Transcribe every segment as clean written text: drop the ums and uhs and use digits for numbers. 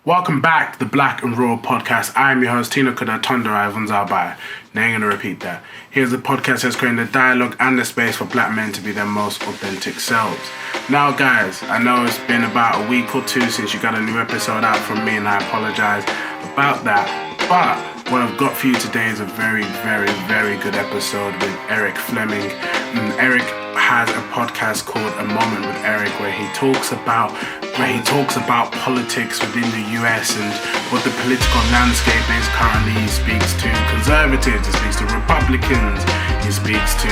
Welcome back to the Black and Raw podcast. I am your host, Tino Kudatonda Ivunzabai. Now I'm going to repeat that. Here's a podcast that's creating the dialogue and the space for black men to be their most authentic selves. Now, guys, I know it's been about a week or two since you got a new episode out from me, and I apologize about that. But what I've got for you today is a very, very, very good episode with Erik Fleming. Erik has a podcast called A Moment with Erik where he talks about politics within the US and what the political landscape is currently. He speaks to conservatives, he speaks to Republicans, he speaks to,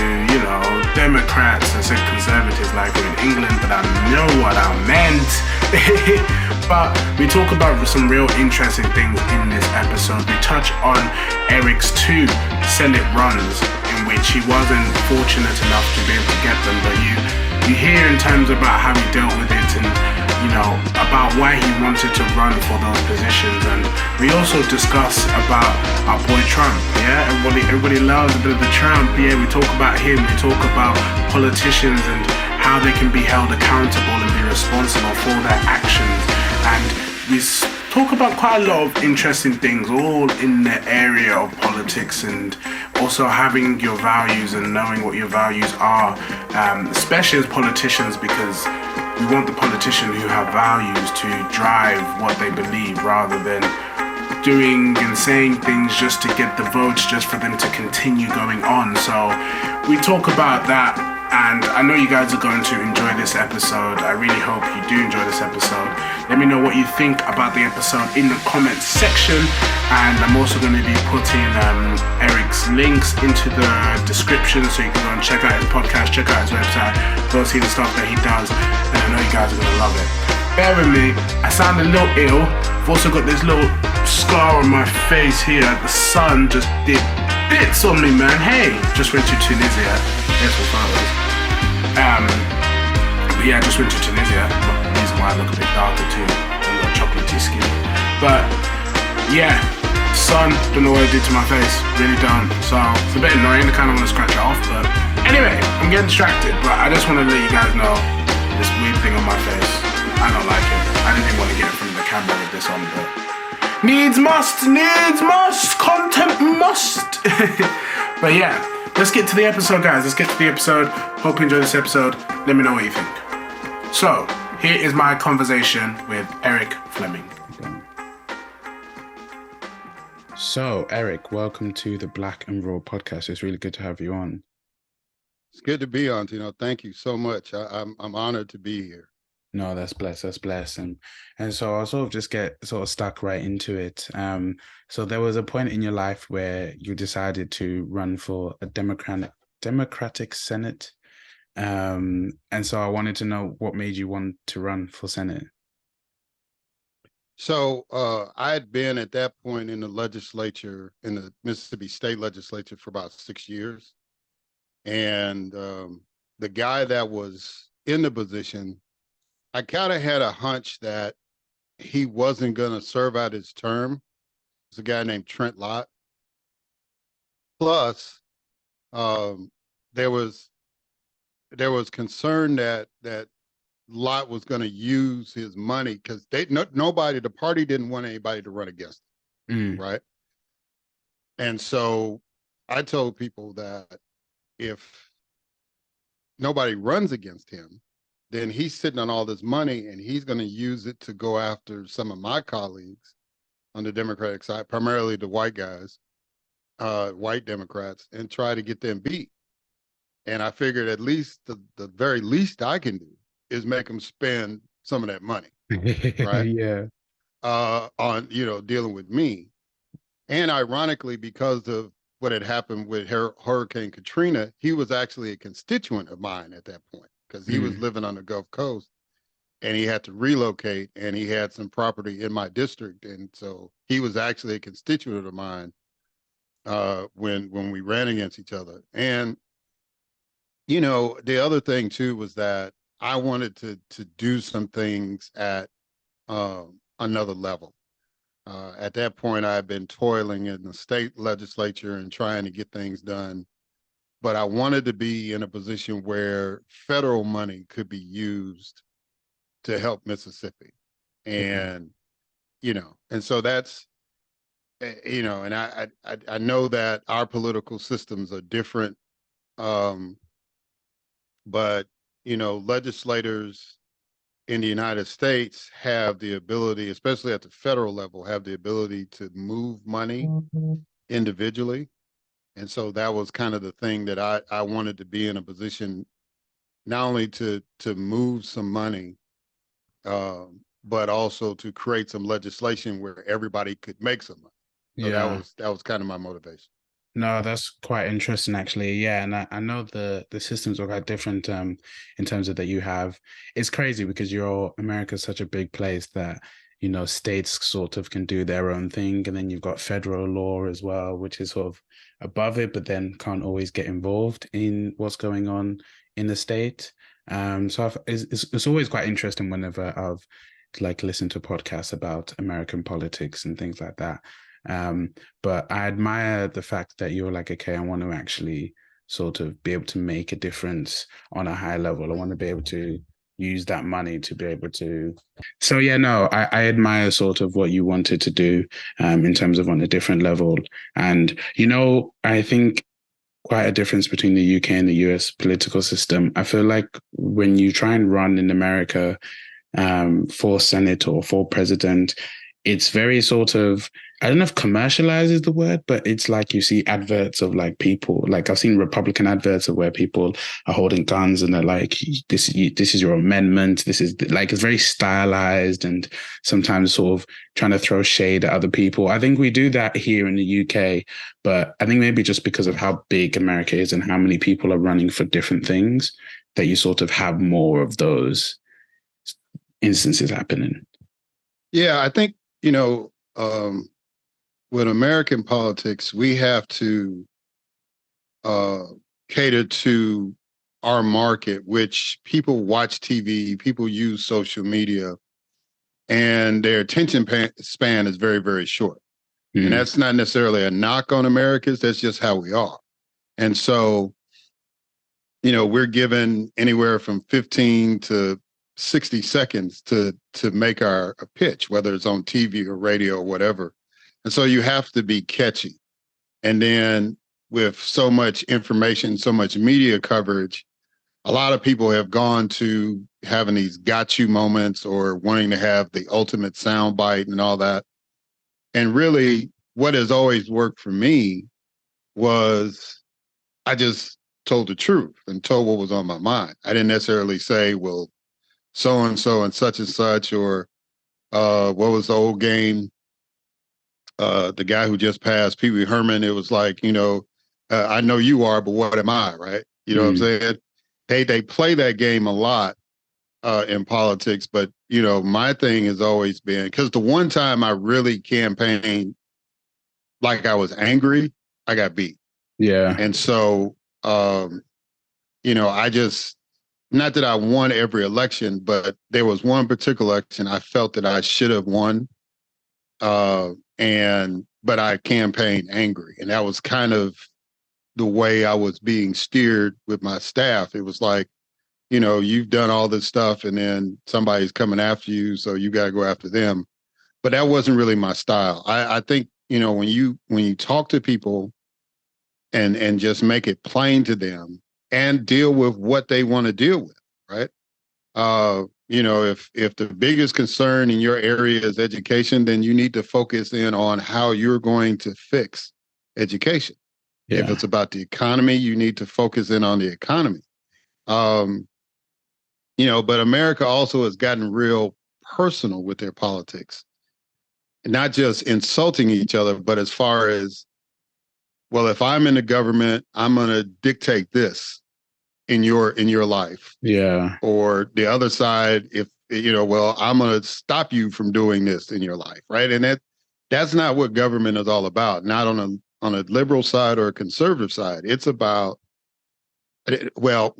Democrats. I said conservatives like we're in England, but I know what I meant. But we talk about some real interesting things in this episode. We touch on Erik's 2 Senate runs in which he wasn't fortunate enough to be able to get them, but you hear in terms about how he dealt with it and about why he wanted to run for those positions. And we also discuss about our boy Trump. Yeah, everybody loves a bit of the Trump. Yeah, we talk about him. We talk about politicians and how they can be held accountable and be responsible for their actions. And we talk about quite a lot of interesting things, all in the area of politics and also having your values and knowing what your values are, especially as politicians, because we want the politicians who have values to drive what they believe rather than doing and saying things just to get the votes, just for them to continue going on. So we talk about that, and I know you guys are going to enjoy this episode. I really hope you do enjoy this episode. Let me know what you think about the episode in the comments section, and I'm also going to be putting Erik's links into the description so you can go and check out his podcast, check out his website, go see the stuff that he does, and I know you guys are going to love it. Bear with me, I sound a little ill. I've also got this little scar on my face here. The sun just did bits on me, man. Hey, just went to Tunisia. There's some photos. But yeah, I just went to Tunisia. The reason why I look a bit darker too. A little chocolatey skin. But yeah, sun, don't know what it did to my face. Really don't. So it's a bit annoying. I kind of want to scratch it off. But anyway, I'm getting distracted. But I just want to let you guys know this weird thing on my face. I don't like it. I didn't even want to get it from the camera with this on, but needs must, content must. But yeah, let's get to the episode, guys. Let's get to the episode. Hope you enjoy this episode. Let me know what you think. So, here is my conversation with Erik Fleming. So, Erik, welcome to the Black and Raw podcast. It's really good to have you on. It's good to be on, Tino. Thank you so much. I'm honored to be here. No, that's blessed. And so I'll sort of just get sort of stuck right into it. So there was a point in your life where you decided to run for a Democratic Senate. And so I wanted to know what made you want to run for Senate. So I had been at that point in the legislature, in the Mississippi State Legislature, for about 6 years. And the guy that was in the position, I kind of had a hunch that he wasn't going to serve out his term. It's a guy named Trent Lott. Plus, there was concern that Lott was going to use his money because the party didn't want anybody to run against him, right? And so I told people that if nobody runs against him, then he's sitting on all this money and he's going to use it to go after some of my colleagues on the Democratic side, primarily the white guys, white Democrats, and try to get them beat. And I figured at least the very least I can do is make them spend some of that money, right? Yeah. On, dealing with me. And ironically, because of what had happened with Hurricane Katrina, he was actually a constituent of mine at that point, because he was living on the Gulf Coast and he had to relocate and he had some property in my district. And so he was actually a constituent of mine when we ran against each other. And, the other thing too was that I wanted to do some things at another level. At that point, I had been toiling in the state legislature and trying to get things done. But I wanted to be in a position where federal money could be used to help Mississippi. And and so that's, and I know that our political systems are different, but legislators in the United States have the ability, especially at the federal level, have the ability to move money individually. And so that was kind of the thing that I wanted to be in a position not only to move some money, but also to create some legislation where everybody could make some money. So Yeah. that was kind of my motivation. No, that's quite interesting actually. Yeah, and I know the systems are quite different in terms of that you have. It's crazy because America's such a big place that, states sort of can do their own thing, and then you've got federal law as well, which is sort of above it, but then can't always get involved in what's going on in the state. So it's always quite interesting whenever I've like listened to podcasts about American politics and things like that. But I admire the fact that you're like, okay, I want to actually sort of be able to make a difference on a high level. I want to be able to use that money to be able to. So yeah, no, I admire sort of what you wanted to do in terms of on a different level. And, I think quite a difference between the UK and the US political system. I feel like when you try and run in America for Senate or for president, it's very sort of, I don't know if commercialized is the word, but it's like you see adverts of like people, like I've seen Republican adverts of where people are holding guns and they're like, this is your amendment. This is like, it's very stylized and sometimes sort of trying to throw shade at other people. I think we do that here in the UK, but I think maybe just because of how big America is and how many people are running for different things, that you sort of have more of those instances happening. Yeah, I think, with American politics, we have to cater to our market, which people watch TV, people use social media, and their attention span is very, very short. Mm. And that's not necessarily a knock on Americans. That's just how we are. And so, we're given anywhere from 15 to 60 seconds to make a pitch, whether it's on TV or radio or whatever. And so you have to be catchy. And then with so much information, so much media coverage, a lot of people have gone to having these got you moments or wanting to have the ultimate soundbite and all that. And really what has always worked for me was I just told the truth and told what was on my mind. I didn't necessarily say, well, so-and-so and such, or what was the old game? The guy who just passed, Pee Wee Herman, it was like, I know you are, but what am I, right? You know what I'm saying? They play that game a lot in politics, but, my thing has always been, because the one time I really campaigned like I was angry, I got beat. Yeah. And so, I just, not that I won every election, but there was one particular election I felt that I should have won. But I campaigned angry. And that was kind of the way I was being steered with my staff. It was like, you've done all this stuff and then somebody's coming after you, so you got to go after them. But that wasn't really my style. I think, when you talk to people and just make it plain to them and deal with what they want to deal with, right? If the biggest concern in your area is education, then you need to focus in on how you're going to fix education. Yeah. If it's about the economy, you need to focus in on the economy. But America also has gotten real personal with their politics, not just insulting each other, but as far as, well, if I'm in the government, I'm going to dictate this in your life. Yeah. Or the other side, if, well, I'm going to stop you from doing this in your life. Right. And that's not what government is all about. Not on a liberal side or a conservative side. It's about, well,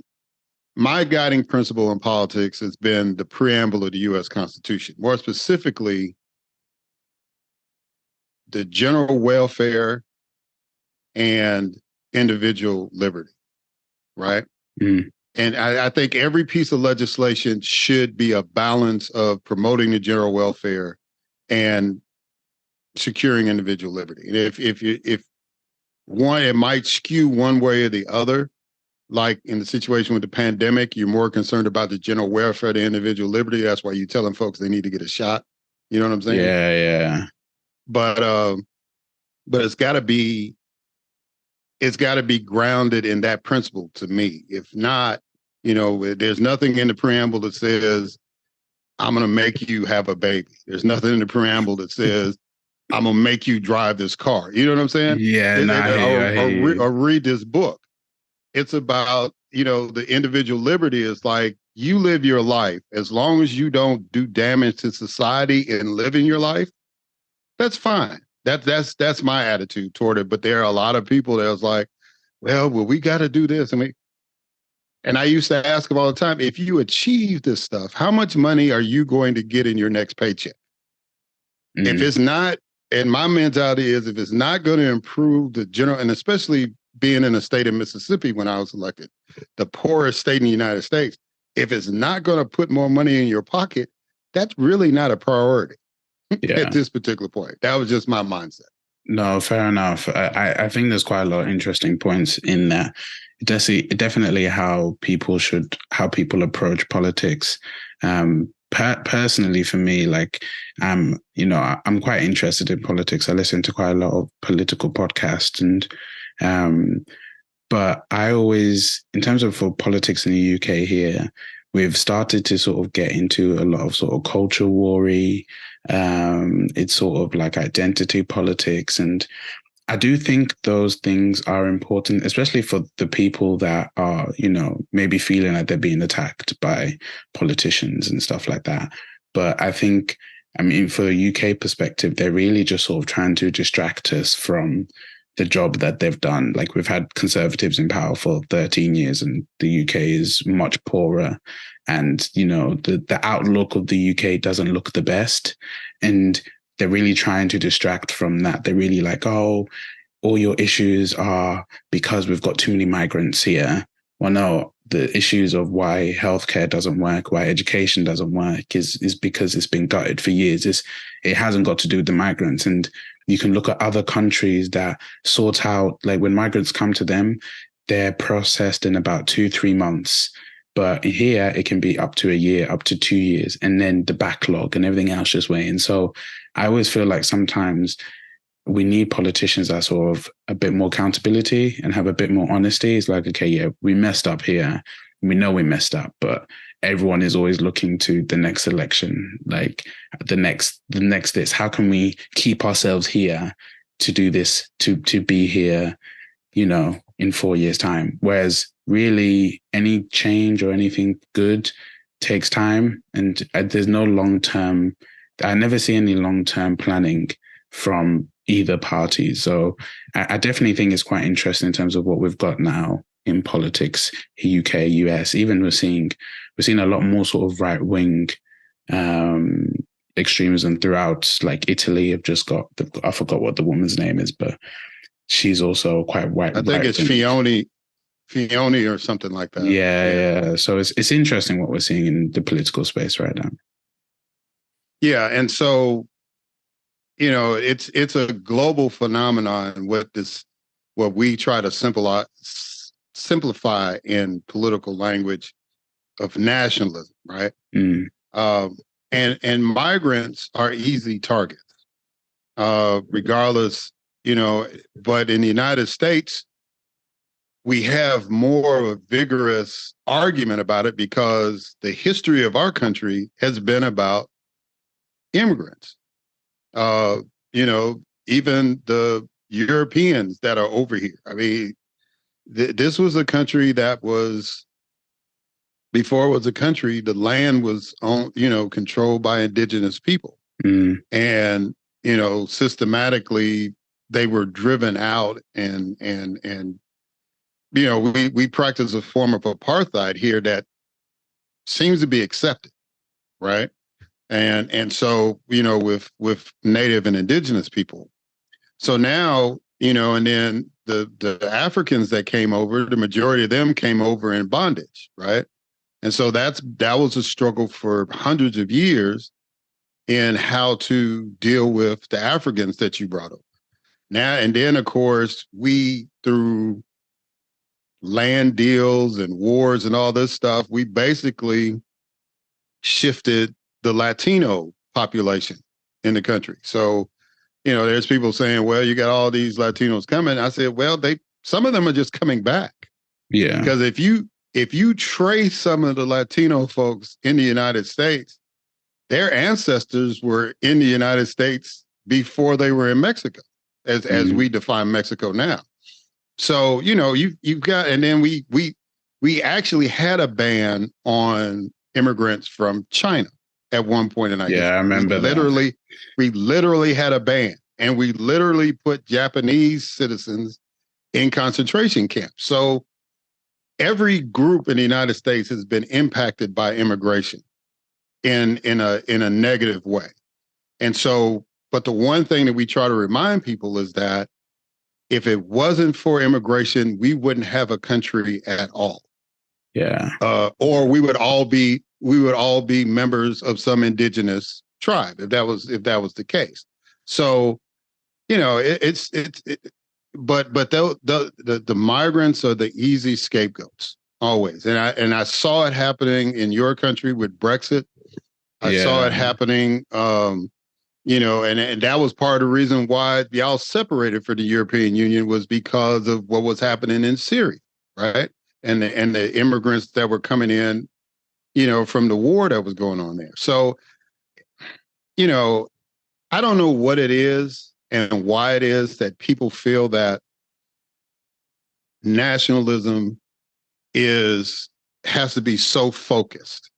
my guiding principle in politics has been the preamble of the U.S. Constitution, more specifically, the general welfare and individual liberty, right? Mm. And I think every piece of legislation should be a balance of promoting the general welfare and securing individual liberty. And if one, it might skew one way or the other. Like in the situation with the pandemic, you're more concerned about the general welfare of the individual liberty. That's why you're telling folks they need to get a shot. You know what I'm saying? Yeah. But it's got to be grounded in that principle to me. If not, there's nothing in the preamble that says I'm going to make you have a baby. There's nothing in the preamble that says I'm going to make you drive this car. You know what I'm saying? Yeah, I hear you. Or read this book. It's about, the individual liberty is like you live your life. As long as you don't do damage to society and living your life, that's fine. That's my attitude toward it. But there are a lot of people that was like, well, we got to do this. And I used to ask them all the time, if you achieve this stuff, how much money are you going to get in your next paycheck? If it's not, and my mentality is, if it's not going to improve the general, and especially being in the state of Mississippi when I was elected, the poorest state in the United States, if it's not going to put more money in your pocket, that's really not a priority at this particular point. That was just my mindset. No, fair enough. I think there's quite a lot of interesting points in there. Definitely how people approach politics. Personally, for me, like, I'm quite interested in politics. I listen to quite a lot of political podcasts, but I always, in terms of for politics in the UK here, we've started to sort of get into a lot of sort of culture war-y. It's sort of like identity politics. And I do think those things are important, especially for the people that are, maybe feeling like they're being attacked by politicians and stuff like that. But I think, for a UK perspective, they're really just sort of trying to distract us from the job that they've done. Like, we've had Conservatives in power for 13 years and the UK is much poorer. And, the outlook of the UK doesn't look the best. And they're really trying to distract from that. They're really like, oh, all your issues are because we've got too many migrants here. Well, no, the issues of why healthcare doesn't work, why education doesn't work is because it's been gutted for years. It hasn't got to do with the migrants. And you can look at other countries that sort out, like when migrants come to them, they're processed in about 2-3 months. But here it can be up to a year, up to 2 years, and then the backlog and everything else just waiting. So I always feel like sometimes we need politicians that sort of a bit more accountability and have a bit more honesty. It's like, okay, yeah, we messed up here. We know we messed up, but everyone is always looking to the next election, like the next this. How can we keep ourselves here to do this, to be here, in 4 years' time? Whereas really any change or anything good takes time, and there's no long-term. I never see any long-term planning from either party. So I definitely think it's quite interesting in terms of what we've got now in politics, UK, US. Even we're seeing a lot more sort of right-wing extremism throughout. Like Italy have just got, I forgot what the woman's name is, but she's also quite white. I think it's Fioni or something like that. Yeah. So it's interesting what we're seeing in the political space right now. Yeah, and so it's a global phenomenon. What we try to simplify in political language of nationalism, right? And migrants are easy targets, regardless. But in the United States, we have more of a vigorous argument about it because the history of our country has been about immigrants. Even the Europeans that are over here. I mean, this was a country that was, before it was a country, the land was controlled by indigenous people. And, systematically they were driven out and we practice a form of apartheid here that seems to be accepted, right? And so, with Native and indigenous people. So now, and then the Africans that came over, the majority of them came over in bondage, right? And so that was a struggle for hundreds of years in how to deal with the Africans that you brought up. Now, and then, of course, we, through land deals and wars and all this stuff, we basically shifted the Latino population in the country. So, there's people saying, well, you got all these Latinos coming. I said, well, some of them are just coming back. Yeah. Because if you trace some of the Latino folks in the United States, their ancestors were in the United States before they were in Mexico, as we define Mexico now. So, you've got, and then we actually had a ban on immigrants from China at one point in our history. I remember we literally had a ban, and we literally put Japanese citizens in concentration camps. So every group in the United States has been impacted by immigration in a negative way. And so, but the one thing that we try to remind people is that if it wasn't for immigration, we wouldn't have a country at all. Yeah. Or we would all be members of some indigenous tribe if that was the case. So, but the migrants are the easy scapegoats always. And I saw it happening in your country with Brexit. I saw it happening, and that was part of the reason why y'all separated from the European Union, was because of what was happening in Syria, right? And the immigrants that were coming in, from the war that was going on there. So, I don't know what it is and why it is that people feel that nationalism has to be so focused,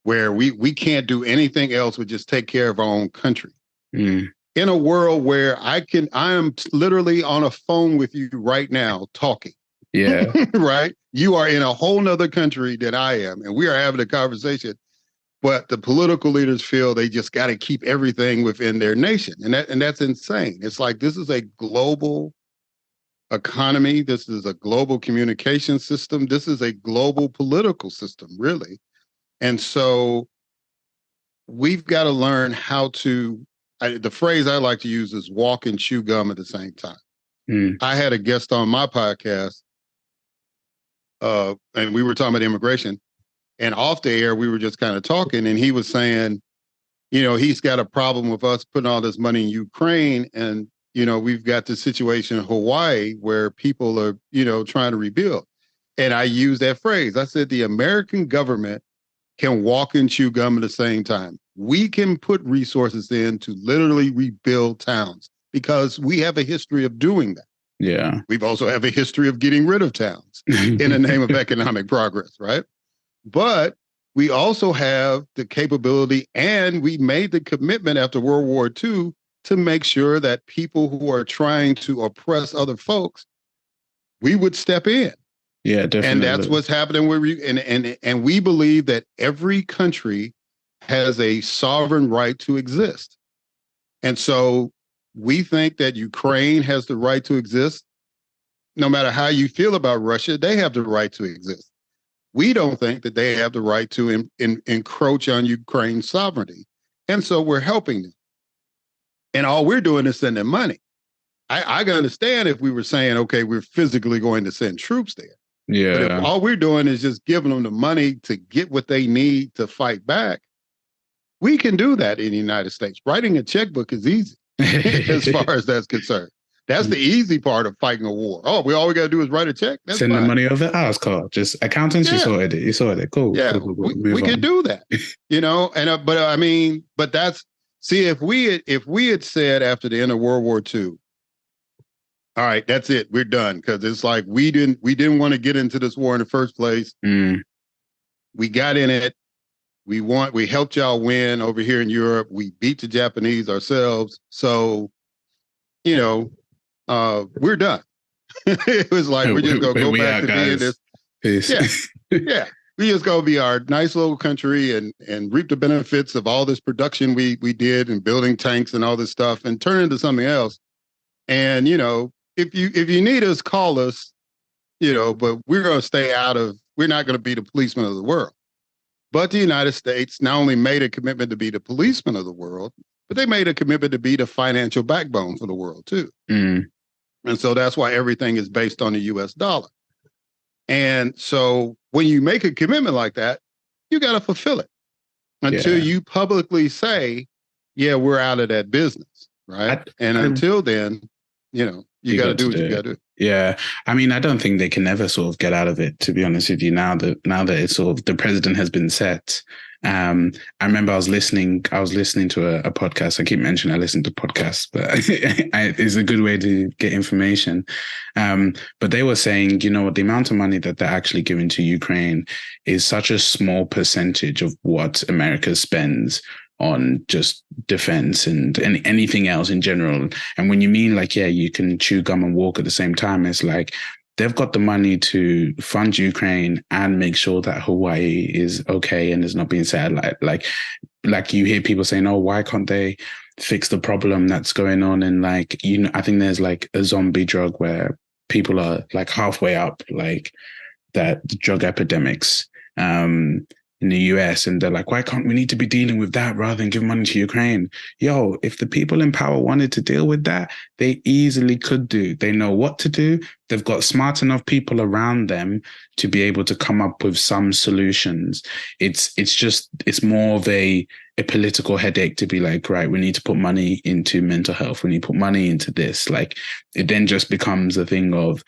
where we can't do anything else but just take care of our own country. In a world where I am literally on a phone with you right now talking. Yeah. Right? You are in a whole nother country than I am, and we are having a conversation. But the political leaders feel they just got to keep everything within their nation. And that's insane. It's like, this is a global economy. This is a global communication system. This is a global political system, really. And so we've got to learn how to, the phrase I like to use is walk and chew gum at the same time. I had a guest on my podcast, and we were talking about immigration. And off the air, we were just kind of talking, and he was saying, he's got a problem with us putting all this money in Ukraine. And, we've got this situation in Hawaii where people are, trying to rebuild. And I used that phrase. I said, the American government can walk and chew gum at the same time. We can put resources in to literally rebuild towns because we have a history of doing that. Yeah. We've also have a history of getting rid of towns in the name of economic progress, right? But we also have the capability, and we made the commitment after World War II to make sure that people who are trying to oppress other folks, we would step in. Yeah, definitely. And that's what's happening where and we believe that every country has a sovereign right to exist. And so we think that Ukraine has the right to exist. No matter how you feel about Russia, they have the right to exist. We don't think that they have the right to encroach on Ukraine's sovereignty. And so we're helping them. And all we're doing is sending money. I can understand if we were saying, okay, we're physically going to send troops there. Yeah. But if all we're doing is just giving them the money to get what they need to fight back, we can do that in the United States. Writing a checkbook is easy as far as that's concerned. That's the easy part of fighting a war. Oh, all we got to do is write a check. That's Send fine. the money over ours, Carl. Just accountants, you sorted it. You sorted it. Cool. Yeah, cool. we can do that. But that's, see, if we had said after the end of World War II, all right, that's it, we're done, because it's like we didn't want to get into this war in the first place. We got in it. We helped y'all win over here in Europe. We beat the Japanese ourselves. So, we're done. It was like, we're just going to go back to being this. Peace. Yeah. Yeah. We just going to be our nice little country and reap the benefits of all this production we did and building tanks and all this stuff and turn into something else. And, if you need us, call us, but we're going to stay we're not going to be the policemen of the world. But the United States not only made a commitment to be the policeman of the world, but they made a commitment to be the financial backbone for the world too. Mm. And so that's why everything is based on the US dollar. And so when you make a commitment like that, you got to fulfill it until you publicly say, yeah, we're out of that business. Right. Until then, you got to do what you got to do. Yeah. I mean, I don't think they can ever sort of get out of it, to be honest with you, now that it's sort of the president has been set. I remember I was listening to a podcast. I keep mentioning I listen to podcasts, but it's a good way to get information. But they were saying, the amount of money that they're actually giving to Ukraine is such a small percentage of what America spends on just defense and anything else in general. And when you mean you can chew gum and walk at the same time, it's like they've got the money to fund Ukraine and make sure that Hawaii is okay and is not being satellite. Like you hear people saying, oh, why can't they fix the problem that's going on? And I think there's a zombie drug where people are halfway up, that drug epidemics, in the US, and they're like, why can't we need to be dealing with that rather than give money to Ukraine? Yo, if the people in power wanted to deal with that, they easily could do. They know what to do. They've got smart enough people around them to be able to come up with some solutions. It's more of a political headache to be like, right, we need to put money into mental health. We need to put money into this. It then just becomes a thing of,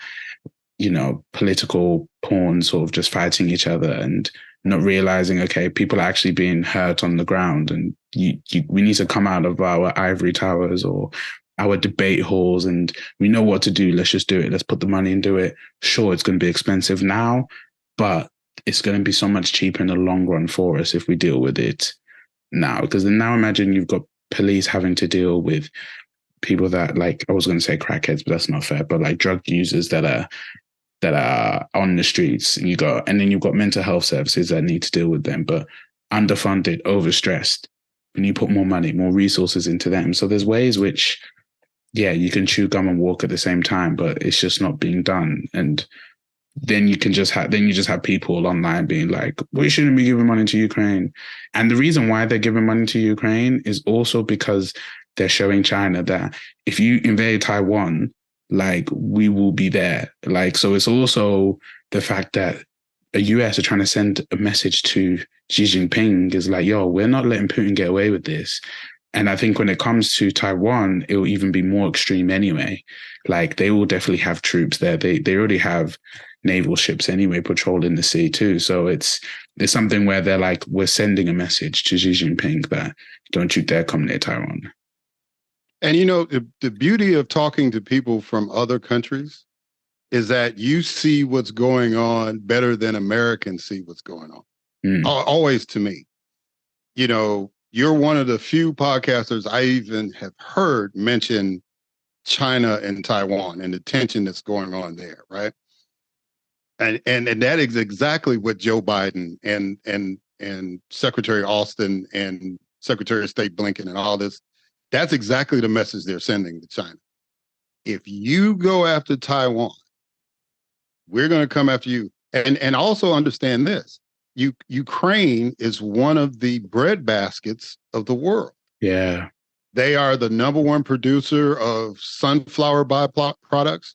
political pawns sort of just fighting each other and not realizing, okay, people are actually being hurt on the ground, and we need to come out of our ivory towers or our debate halls, and we know what to do. Let's just do it. Let's put the money and do it. Sure, it's going to be expensive now, but it's going to be so much cheaper in the long run for us if we deal with it now. Because now imagine you've got police having to deal with people that, I was going to say crackheads, but that's not fair, but drug users that are on the streets, and then you've got mental health services that need to deal with them, but underfunded, overstressed. And you put more money, more resources into them. So there's ways which, you can chew gum and walk at the same time, but it's just not being done. And then you just have people online being like, we shouldn't be giving money to Ukraine. And the reason why they're giving money to Ukraine is also because they're showing China that if you invade Taiwan, we will be there. So it's also the fact that the US are trying to send a message to Xi Jinping is yo, we're not letting Putin get away with this. And I think when it comes to Taiwan, it will even be more extreme anyway. They will definitely have troops there. They already have naval ships anyway patrolling the sea too. So it's something where they're we're sending a message to Xi Jinping that don't you dare come near Taiwan. And the beauty of talking to people from other countries is that you see what's going on better than Americans see what's going on. Always to me. You're one of the few podcasters I even have heard mention China and Taiwan and the tension that's going on there, right? And that is exactly what Joe Biden and Secretary Austin and Secretary of State Blinken and all this, that's exactly the message they're sending to China. If you go after Taiwan, we're going to come after you. And also understand this. Ukraine is one of the breadbaskets of the world. Yeah. They are the number one producer of sunflower byproducts.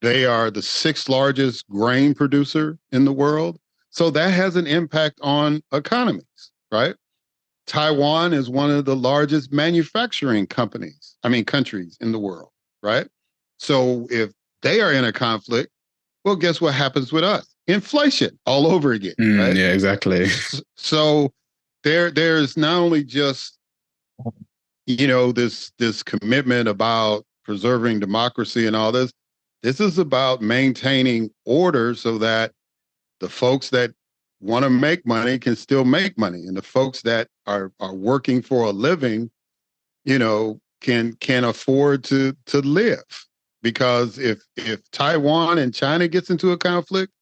They are the 6th largest grain producer in the world. So that has an impact on economies, right? Taiwan is one of the largest manufacturing countries in the world, right? So if they are in a conflict, well, guess what happens with us? Inflation all over again, right? Yeah, exactly. So there's not only just, this commitment about preserving democracy and all this. This is about maintaining order so that the folks that want to make money can still make money, and the folks that are working for a living, can afford to live. Because if Taiwan and China gets into a conflict,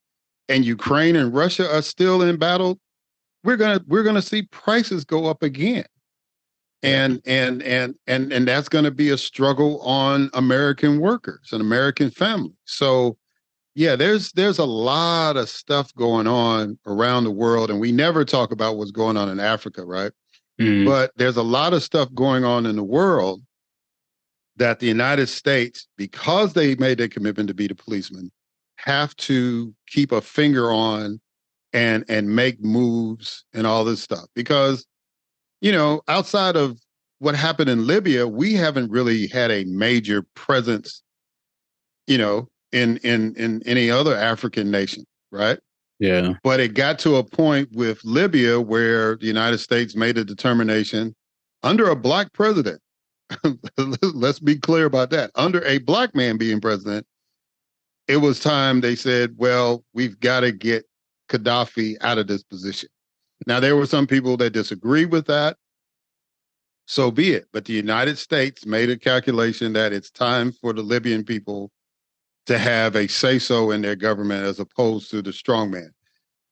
and Ukraine and Russia are still in battle, we're gonna see prices go up again, and that's going to be a struggle on American workers and American families. So, Yeah, there's a lot of stuff going on around the world, and we never talk about what's going on in Africa, right? Mm, But there's a lot of stuff going on in the world that the United States, because they made a commitment to be the policeman, have to keep a finger on and make moves and all this stuff. Because, outside of what happened in Libya, we haven't really had a major presence, in any other African nation, right? yeah. But it got to a point with Libya where the United States made a determination under a black president. Let's be clear about that. Under a black man being president, it was time they said, well, we've got to get Gaddafi out of this position. Now, there were some people that disagreed with that. So be it. But the United States made a calculation that it's time for the Libyan people to have a say-so in their government as opposed to the strongman.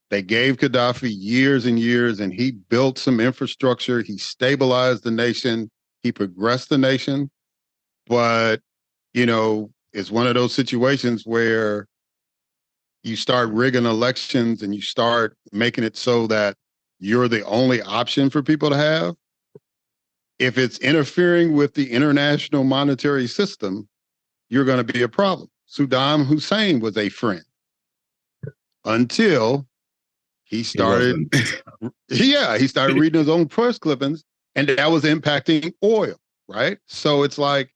They gave Gaddafi years and years, and he built some infrastructure. He stabilized the nation. He progressed the nation. But, it's one of those situations where you start rigging elections and you start making it so that you're the only option for people to have. If it's interfering with the international monetary system, you're going to be a problem. Saddam Hussein was a friend until he started. He started reading his own press clippings, and that was impacting oil, right? So it's like,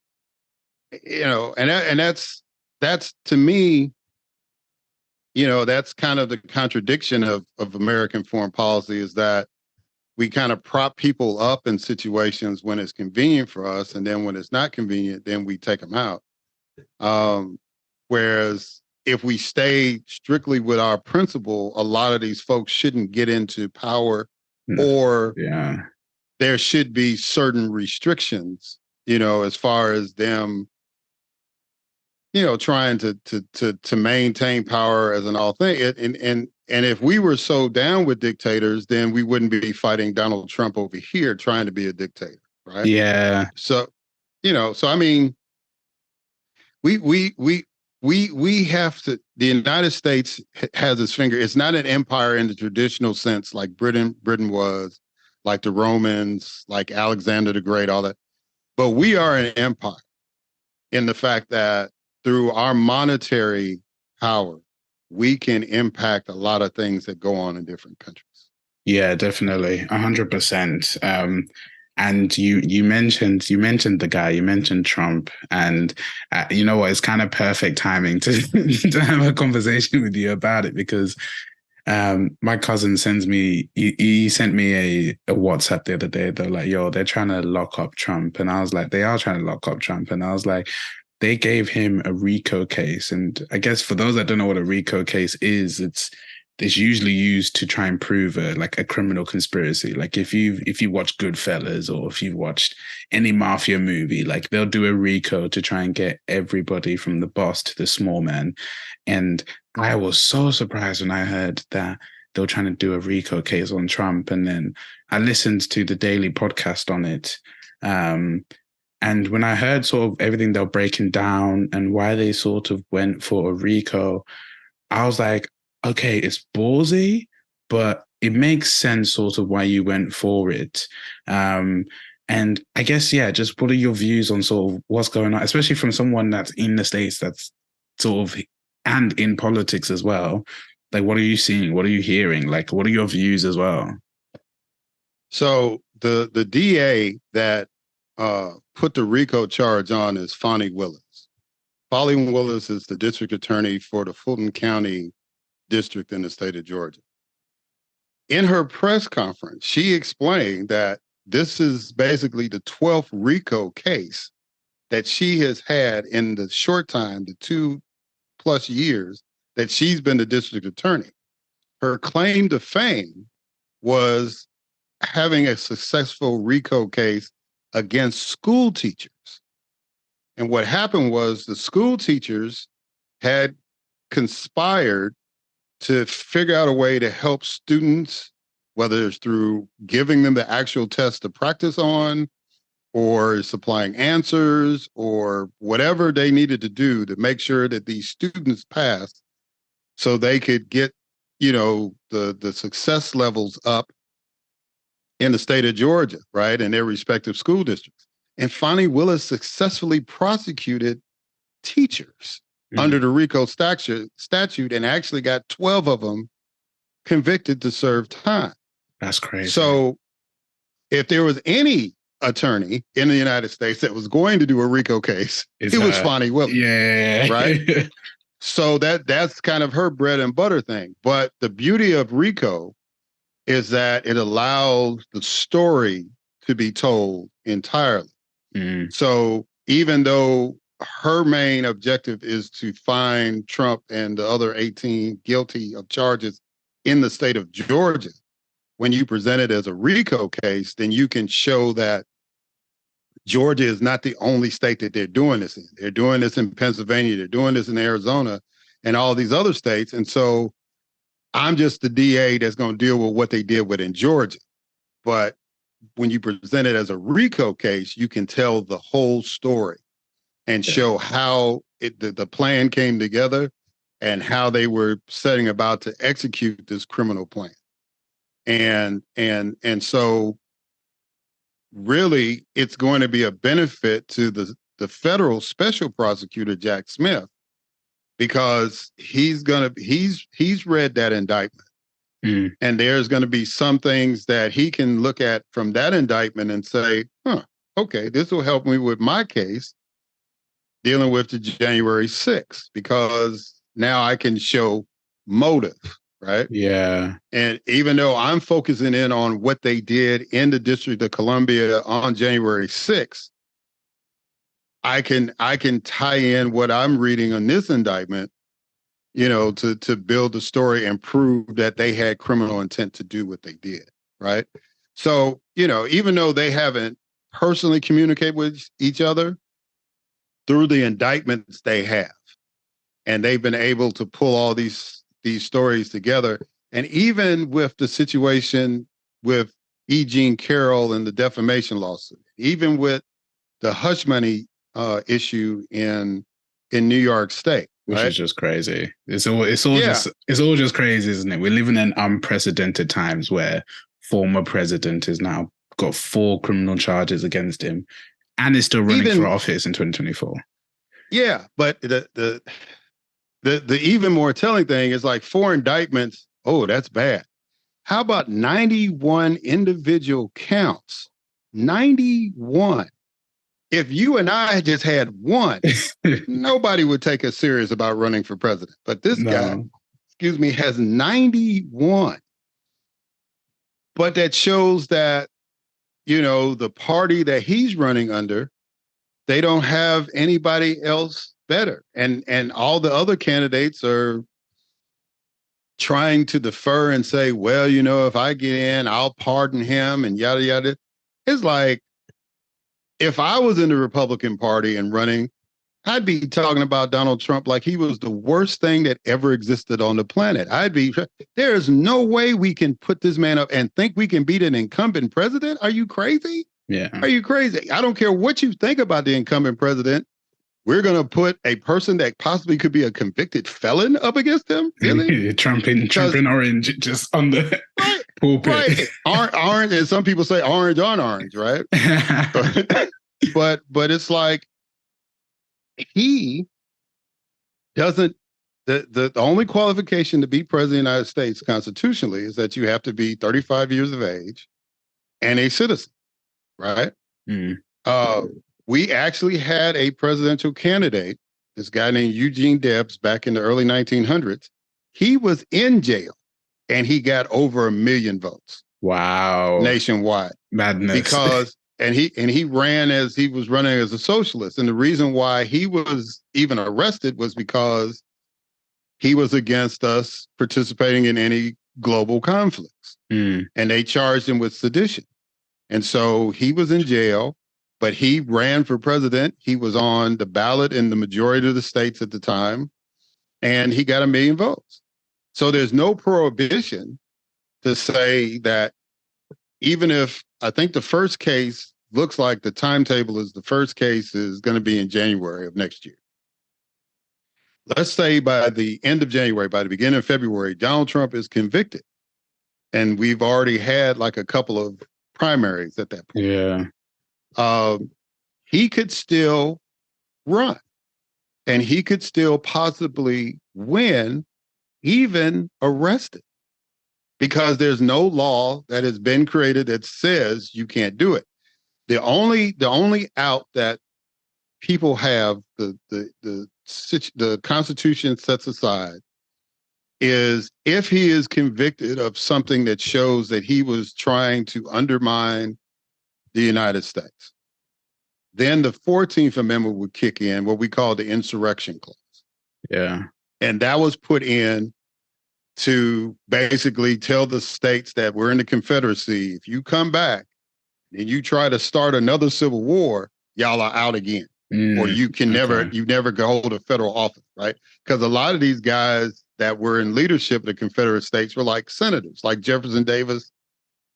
and that's to me, that's kind of the contradiction of American foreign policy, is that we kind of prop people up in situations when it's convenient for us, and then when it's not convenient, then we take them out. Whereas if we stay strictly with our principle, a lot of these folks shouldn't get into power, or there should be certain restrictions, as far as them, trying to maintain power as an all thing. And if we were so down with dictators, then we wouldn't be fighting Donald Trump over here trying to be a dictator, right? Yeah. So, I mean, we have to. The United States has its finger. It's not an empire in the traditional sense, like Britain was, like the Romans, like Alexander the Great, all that. But we are an empire in the fact that through our monetary power, we can impact a lot of things that go on in different countries. Yeah, definitely, 100%. And you mentioned the guy, you mentioned Trump, and you know what? It's kind of perfect timing to to have a conversation with you about it, because my cousin sends me. He sent me a WhatsApp the other day. They're like, "Yo, they're trying to lock up Trump," and I was like, "They are trying to lock up Trump," and I was like, they gave him a RICO case. And I guess for those that don't know what a RICO case is, it's usually used to try and prove a criminal conspiracy. Like if you watch Goodfellas, or if you've watched any mafia movie, like they'll do a RICO to try and get everybody from the boss to the small man. And I was so surprised when I heard that they were trying to do a RICO case on Trump. And then I listened to the daily podcast on it. And when I heard sort of everything they're breaking down and why they sort of went for a RICO, I was like, okay, it's ballsy, but it makes sense sort of why you went for it. And I guess, yeah, just what are your views on sort of what's going on, especially from someone that's in the States, that's sort of, and in politics as well. Like, what are you seeing? What are you hearing? Like, what are your views as well? So the DA that put the RICO charge on is Fani Willis. Fani Willis is the district attorney for the Fulton County district in the state of Georgia. In her press conference, she explained that this is basically the 12th RICO case that she has had in the short time, the 2+ years that she's been the district attorney. Her claim to fame was having a successful RICO case against school teachers. And what happened was the school teachers had conspired to figure out a way to help students, whether it's through giving them the actual test to practice on, or supplying answers, or whatever they needed to do to make sure that these students passed so they could get, the success levels up in the state of Georgia, right, in their respective school districts. And Fani Willis successfully prosecuted teachers under the RICO statute and actually got 12 of them convicted to serve time. That's crazy. So if there was any attorney in the United States that was going to do a RICO case, it was Fani Willis. Yeah. Right? So that's kind of her bread and butter thing. But the beauty of RICO is that it allows the story to be told entirely. So even though her main objective is to find Trump and the other 18 guilty of charges in the state of Georgia, when you present it as a RICO case, then you can show that Georgia is not the only state that they're doing this in. They're doing this in Pennsylvania. They're doing this in Arizona and all these other states. And so I'm just the DA that's going to deal with what they did with in Georgia. But when you present it as a RICO case, you can tell the whole story and show how the plan came together and how they were setting about to execute this criminal plan. And so really it's going to be a benefit to the federal special prosecutor, Jack Smith, because he's read that indictment. And there's going to be some things that he can look at from that indictment and say, okay, this will help me with my case dealing with the January 6th, because now I can show motive, right? Yeah. And even though I'm focusing in on what they did in the District of Columbia on January 6th, I can tie in what I'm reading on this indictment, to build the story and prove that they had criminal intent to do what they did, right? So, even though they haven't personally communicated with each other, through the indictments they have, and they've been able to pull all these stories together. And even with the situation with E. Jean Carroll and the defamation lawsuit, even with the hush money issue in New York State, which right? is just crazy. It's all just crazy, isn't it? We're living in unprecedented times where former president has now got 4 criminal charges against him and is still running for office in 2024. Yeah, but the even more telling thing is like 4 indictments. Oh, that's bad. How about 91 individual counts? 91. If you and I just had one, nobody would take us serious about running for president. But this guy, has 91. But that shows that, the party that he's running under, they don't have anybody else better. And all the other candidates are trying to defer and say, well, if I get in, I'll pardon him and yada, yada. It's like, if I was in the Republican Party and running, I'd be talking about Donald Trump like he was the worst thing that ever existed on the planet. There is no way we can put this man up and think we can beat an incumbent president. Are you crazy? Yeah. Are you crazy? I don't care what you think about the incumbent president. We're going to put a person that possibly could be a convicted felon up against him? Really? Tramping orange just on the pulpit. Right. Orange, and some people say orange on orange, right? but it's like, he doesn't, the only qualification to be president of the United States constitutionally is that you have to be 35 years of age and a citizen, right? We actually had a presidential candidate, this guy named Eugene Debs, back in the early 1900s. He was in jail and he got over 1 million votes. Wow. Nationwide. Madness. Because And he ran as he was running as a socialist. And the reason why he was even arrested was because he was against us participating in any global conflicts. And they charged him with sedition. And so he was in jail, but he ran for president. He was on the ballot in the majority of the states at the time, and he got 1 million votes. So there's no prohibition to say that, even if I think the first case looks like the timetable is the first case is going to be in January of next year. let's say by the end of January, by the beginning of February, Donald Trump is convicted. And we've already had like a couple of primaries at that point. Yeah. He could still run and he could still possibly win, even arrested, because there's no law that has been created that says you can't do it. The only out that people have, the Constitution sets aside, is if he is convicted of something that shows that he was trying to undermine the United States. Then the 14th Amendment would kick in, what we call the insurrection clause. Yeah. And that was put in to basically tell the states that we're in the Confederacy, if you come back and you try to start another civil war, y'all are out again. Or you can never go hold a federal office, right? Because a lot of these guys that were in leadership of the Confederate States were like senators, like Jefferson Davis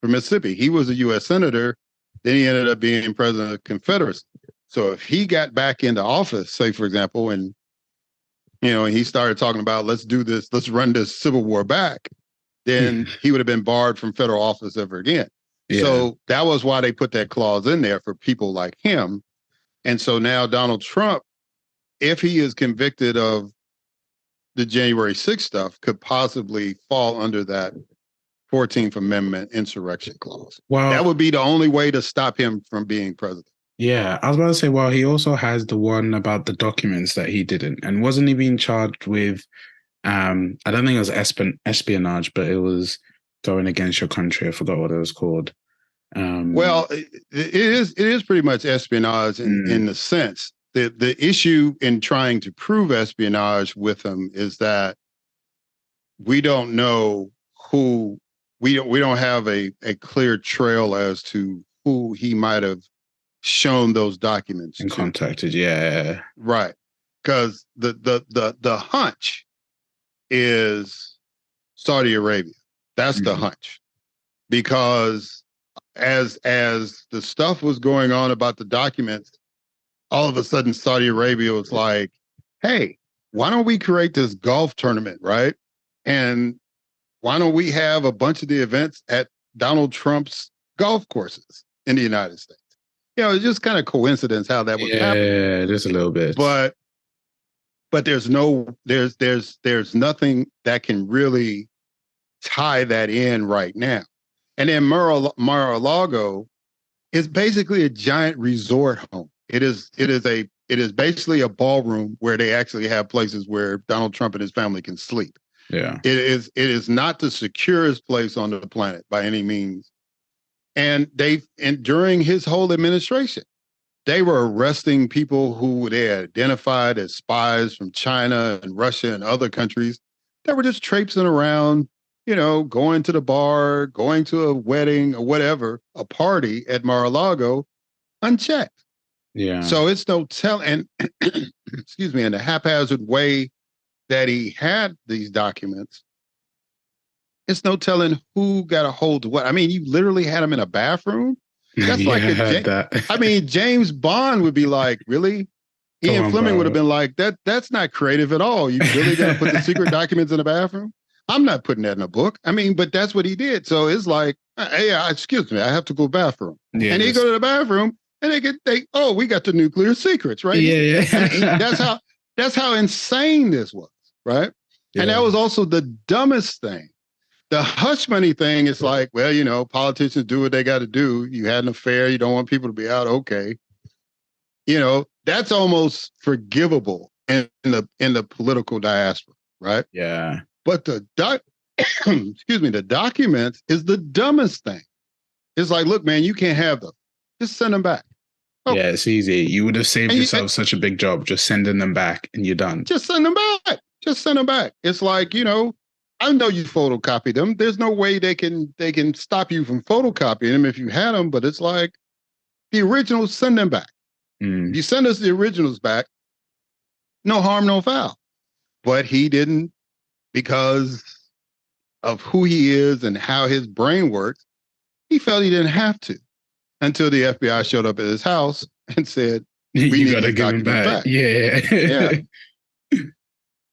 from Mississippi. He was a U.S. senator. Then he ended up being president of the Confederacy. So if he got back into office, say, for example, and he started talking about, let's do this, let's run this Civil War back, then he would have been barred from federal office ever again. Yeah. So that was why they put that clause in there for people like him. And so now Donald Trump, if he is convicted of the January 6th stuff, could possibly fall under that 14th Amendment insurrection clause. Well, that would be the only way to stop him from being president. Yeah, I was about to say, well, he also has the one about the documents that he didn't. And wasn't he being charged with, I don't think it was espionage, but it was going against your country. I forgot what it was called. Well, it is pretty much espionage in the sense that the issue in trying to prove espionage with him is that we don't know who, we don't have a clear trail as to who he might have shown those documents and to. Contacted. Yeah. Right. Because the hunch is Saudi Arabia. That's the hunch. Because as the stuff was going on about the documents, all of a sudden Saudi Arabia was like, hey, why don't we create this golf tournament, right? And why don't we have a bunch of the events at Donald Trump's golf courses in the United States? It's just kind of coincidence how that was happening. Yeah, just a little bit. But there's nothing that can really tie that in right now. And then Mar-a-Lago is basically a giant resort home. It is basically a ballroom where they actually have places where Donald Trump and his family can sleep. Yeah. It is not the securest place on the planet by any means. And during his whole administration, they were arresting people who they had identified as spies from China and Russia and other countries that were just traipsing around, going to the bar, going to a wedding or whatever, a party at Mar-a-Lago unchecked. Yeah. So it's no telling, excuse me, in the haphazard way that he had these documents, it's no telling who got a hold of what. I mean, you literally had him in a bathroom. That's yeah, like James Bond would be like, really? Ian Fleming would have been like, that's not creative at all. You really gonna put the secret documents in a bathroom? I'm not putting that in a book. I mean, but that's what he did. So it's like, hey, excuse me, I have to go to the bathroom. Yeah, and he go to the bathroom and we got the nuclear secrets, right? Yeah. And that's how insane this was, right? Yeah. And that was also the dumbest thing. The hush money thing is like, well, politicians do what they got to do. You had an affair. You don't want people to be out. Okay. That's almost forgivable in the political diaspora, right? Yeah. But the documents is the dumbest thing. It's like, look, man, you can't have them. Just send them back. Okay. Yeah, it's easy. You would have saved yourself such a big job just sending them back and you're done. Just send them back. Just send them back. It's like, I know you photocopied them. There's no way they can stop you from photocopying them if you had them, but it's like the originals, send them back. You send us the originals back, no harm, no foul. But he didn't, because of who he is and how his brain works, he felt he didn't have to until the FBI showed up at his house and said, you got to give him back. Yeah.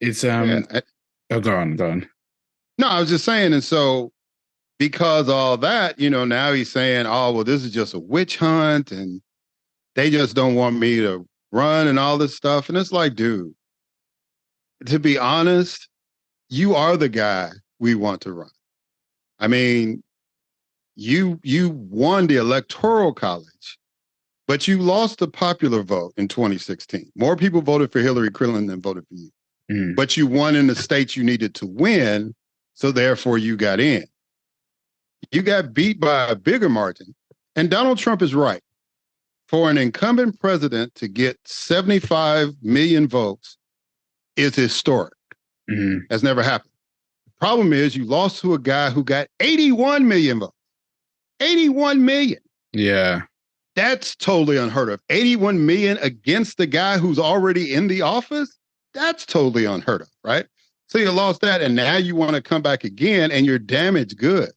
It's Yeah. oh, go on. No, I was just saying, and so because all that, now he's saying, oh, well, this is just a witch hunt, and they just don't want me to run and all this stuff. And it's like, dude, to be honest, you are the guy we want to run. I mean, you won the electoral college, but you lost the popular vote in 2016. More people voted for Hillary Clinton than voted for you. But you won in the states you needed to win, so therefore you got in. You got beat by a bigger margin. And Donald Trump is right. For an incumbent president to get 75 million votes is historic. That's never happened. The problem is you lost to a guy who got 81 million votes. 81 million. Yeah. That's totally unheard of. 81 million against the guy who's already in the office? That's totally unheard of, right? So you lost that, and now you want to come back again, and you're damaged goods.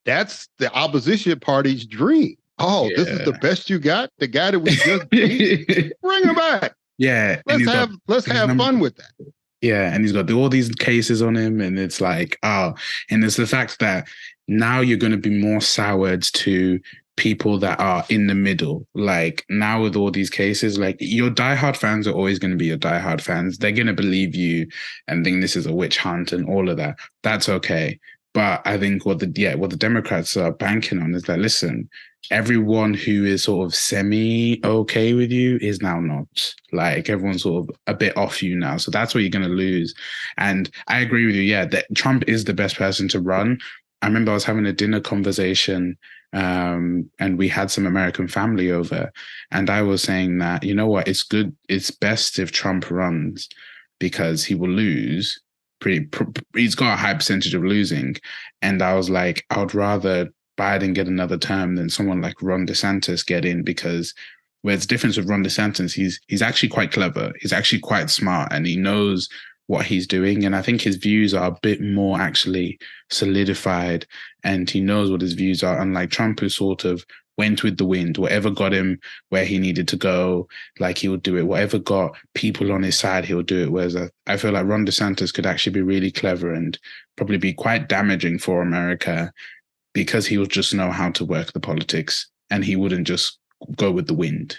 That's the opposition party's dream. Oh, yeah. This is the best you got? The guy that we just beat? Bring him back. Yeah. Let's have fun with that. Yeah, and he's got all these cases on him, and it's like, and it's the fact that now you're going to be more soured to people that are in the middle. Like now with all these cases, like your diehard fans are always going to be your diehard fans. They're going to believe you and think this is a witch hunt and all of that. That's okay. But I think what the Democrats are banking on is that, listen, everyone who is sort of semi-okay with you is now not. Like everyone's sort of a bit off you now. So that's what you're going to lose. And I agree with you. Yeah, that Trump is the best person to run. I remember I was having a dinner conversation and we had some American family over. And I was saying that, you know what, it's good. It's best if Trump runs because he will lose. He's got a high percentage of losing. And I was like, I would rather Biden get another term than someone like Ron DeSantis get in, because where it's different with Ron DeSantis, he's actually quite clever. He's actually quite smart and he knows what he's doing. And I think his views are a bit more actually solidified and he knows what his views are, unlike Trump, who sort of went with the wind. Whatever got him where he needed to go, like he would do it. Whatever got people on his side, he'll do it. Whereas I feel like Ron DeSantis could actually be really clever and probably be quite damaging for America because he would just know how to work the politics and he wouldn't just go with the wind.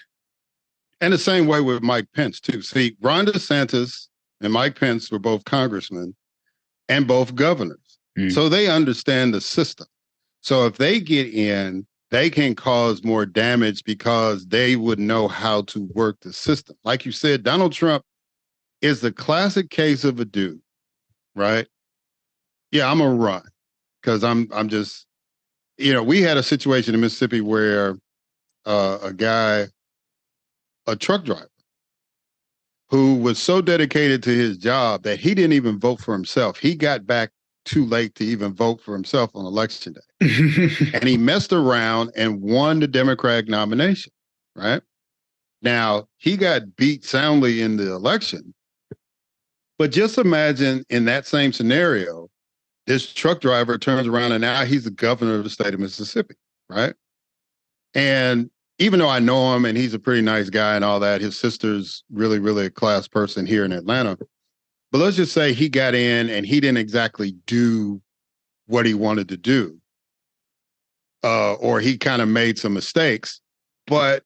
And the same way with Mike Pence too. See, Ron DeSantis and Mike Pence were both congressmen and both governors. So they understand the system. So if they get in, they can cause more damage because they would know how to work the system. Like you said, Donald Trump is the classic case of a dude, right? Yeah, I'm gonna run because I'm just, we had a situation in Mississippi where a truck driver who was so dedicated to his job that he didn't even vote for himself. He got back too late to even vote for himself on election day. And he messed around and won the Democratic nomination, right? Now, he got beat soundly in the election. But just imagine in that same scenario, this truck driver turns around and now he's the governor of the state of Mississippi, right? And even though I know him and he's a pretty nice guy and all that, his sister's really, really a class person here in Atlanta. But let's just say he got in and he didn't exactly do what he wanted to do. Or he kind of made some mistakes, but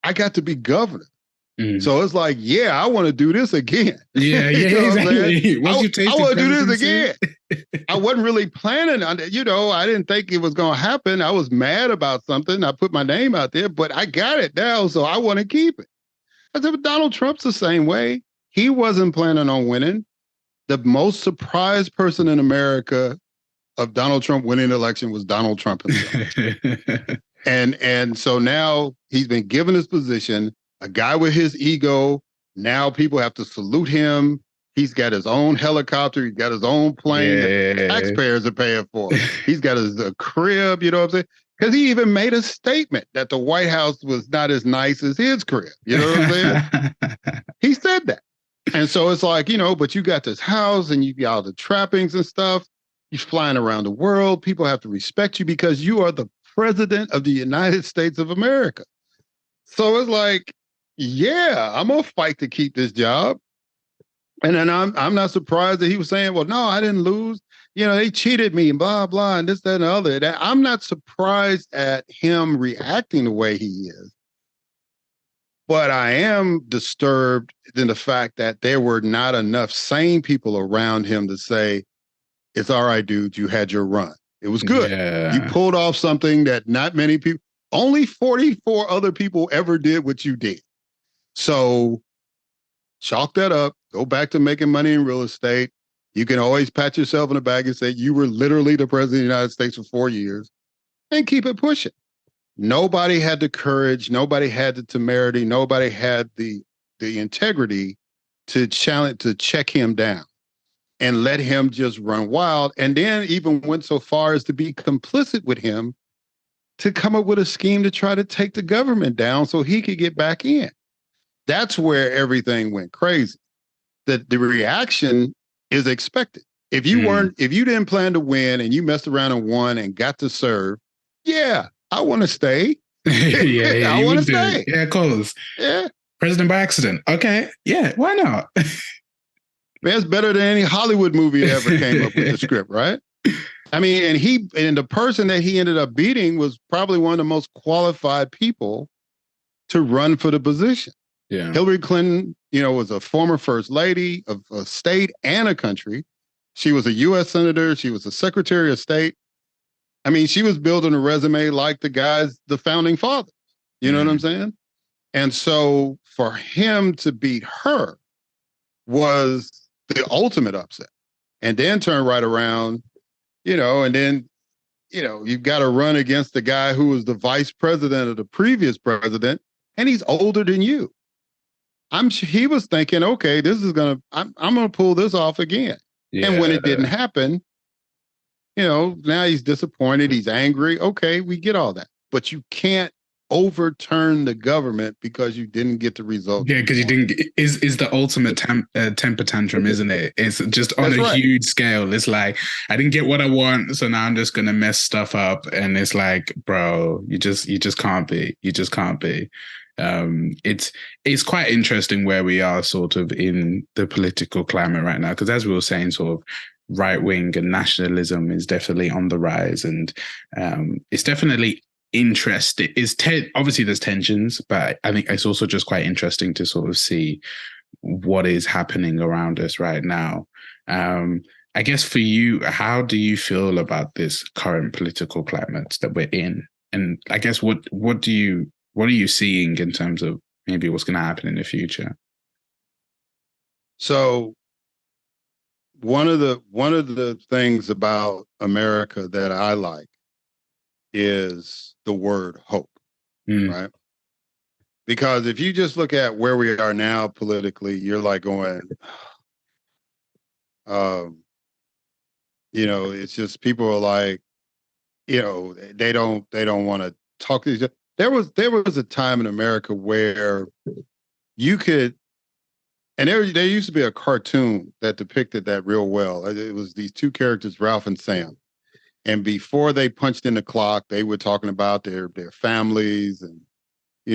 I got to be governor. So it's like, yeah, I want to do this again. Yeah, exactly. I want to do this again. I wasn't really planning on it. I didn't think it was going to happen. I was mad about something. I put my name out there, but I got it now, so I want to keep it. I said, but Donald Trump's the same way. He wasn't planning on winning. The most surprised person in America of Donald Trump winning the election was Donald Trump himself. And so now he's been given his position, a guy with his ego. Now people have to salute him. He's got his own helicopter. He's got his own plane that taxpayers are paying for. He's got a crib, you know what I'm saying? Because he even made a statement that the White House was not as nice as his crib. You know what I'm saying? He said that. And so it's like, but you got this house and you got all the trappings and stuff. You're flying around the world. People have to respect you because you are the president of the United States of America. So it's like, yeah, I'm going to fight to keep this job. And then I'm not surprised that he was saying, well, no, I didn't lose. They cheated me and blah, blah, and this, that, and the other. I'm not surprised at him reacting the way he is. But I am disturbed in the fact that there were not enough sane people around him to say, it's all right, dude, you had your run. It was good. Yeah. You pulled off something that not many people, only 44 other people ever did what you did. So chalk that up, go back to making money in real estate. You can always pat yourself in the back and say you were literally the president of the United States for 4 years and keep it pushing. Nobody had the courage. Nobody had the temerity. Nobody had the integrity to challenge, to check him down and let him just run wild. And then even went so far as to be complicit with him to come up with a scheme to try to take the government down so he could get back in. That's where everything went crazy. The reaction is expected. If you didn't plan to win and you messed around and won and got to serve, yeah, I want to stay. yeah, I want to stay. Yeah, of course. Yeah. President by accident. Okay. Yeah, why not? Man, it's better than any Hollywood movie that ever came up with the script, right? I mean, and the person that he ended up beating was probably one of the most qualified people to run for the position. Yeah. Hillary Clinton, was a former first lady of a state and a country. She was a U.S. senator. She was a secretary of state. I mean, she was building a resume like the founding fathers. You know what I'm saying? And so for him to beat her was the ultimate upset. And then turn right around, and then, you've got to run against the guy who was the vice president of the previous president, and he's older than you. I'm sure he was thinking, okay, I'm going to pull this off again. Yeah. And when it didn't happen, now he's disappointed. He's angry. Okay, we get all that. But you can't overturn the government because you didn't get the result. Yeah, because you didn't. Is the ultimate temper tantrum, isn't it? It's just on a huge scale. It's like, I didn't get what I want, so now I'm just gonna mess stuff up. And it's like, bro, you just can't be. You just can't be. It's quite interesting where we are sort of in the political climate right now, because as we were saying, sort of right wing and nationalism is definitely on the rise, and it's definitely interesting. Obviously there's tensions, but I think it's also just quite interesting to sort of see what is happening around us right now. I guess for you, how do you feel about this current political climate that we're in? And I guess what are you seeing in terms of maybe what's going to happen in the future? So one of the things about America that I like is the word hope, right? Because if you just look at where we are now politically, you're like going, it's just people are like, they don't want to talk to each other. There was a time in America where you could, and there used to be a cartoon that depicted that real well. It was these two characters, Ralph and Sam. And before they punched in the clock, they were talking about their families and,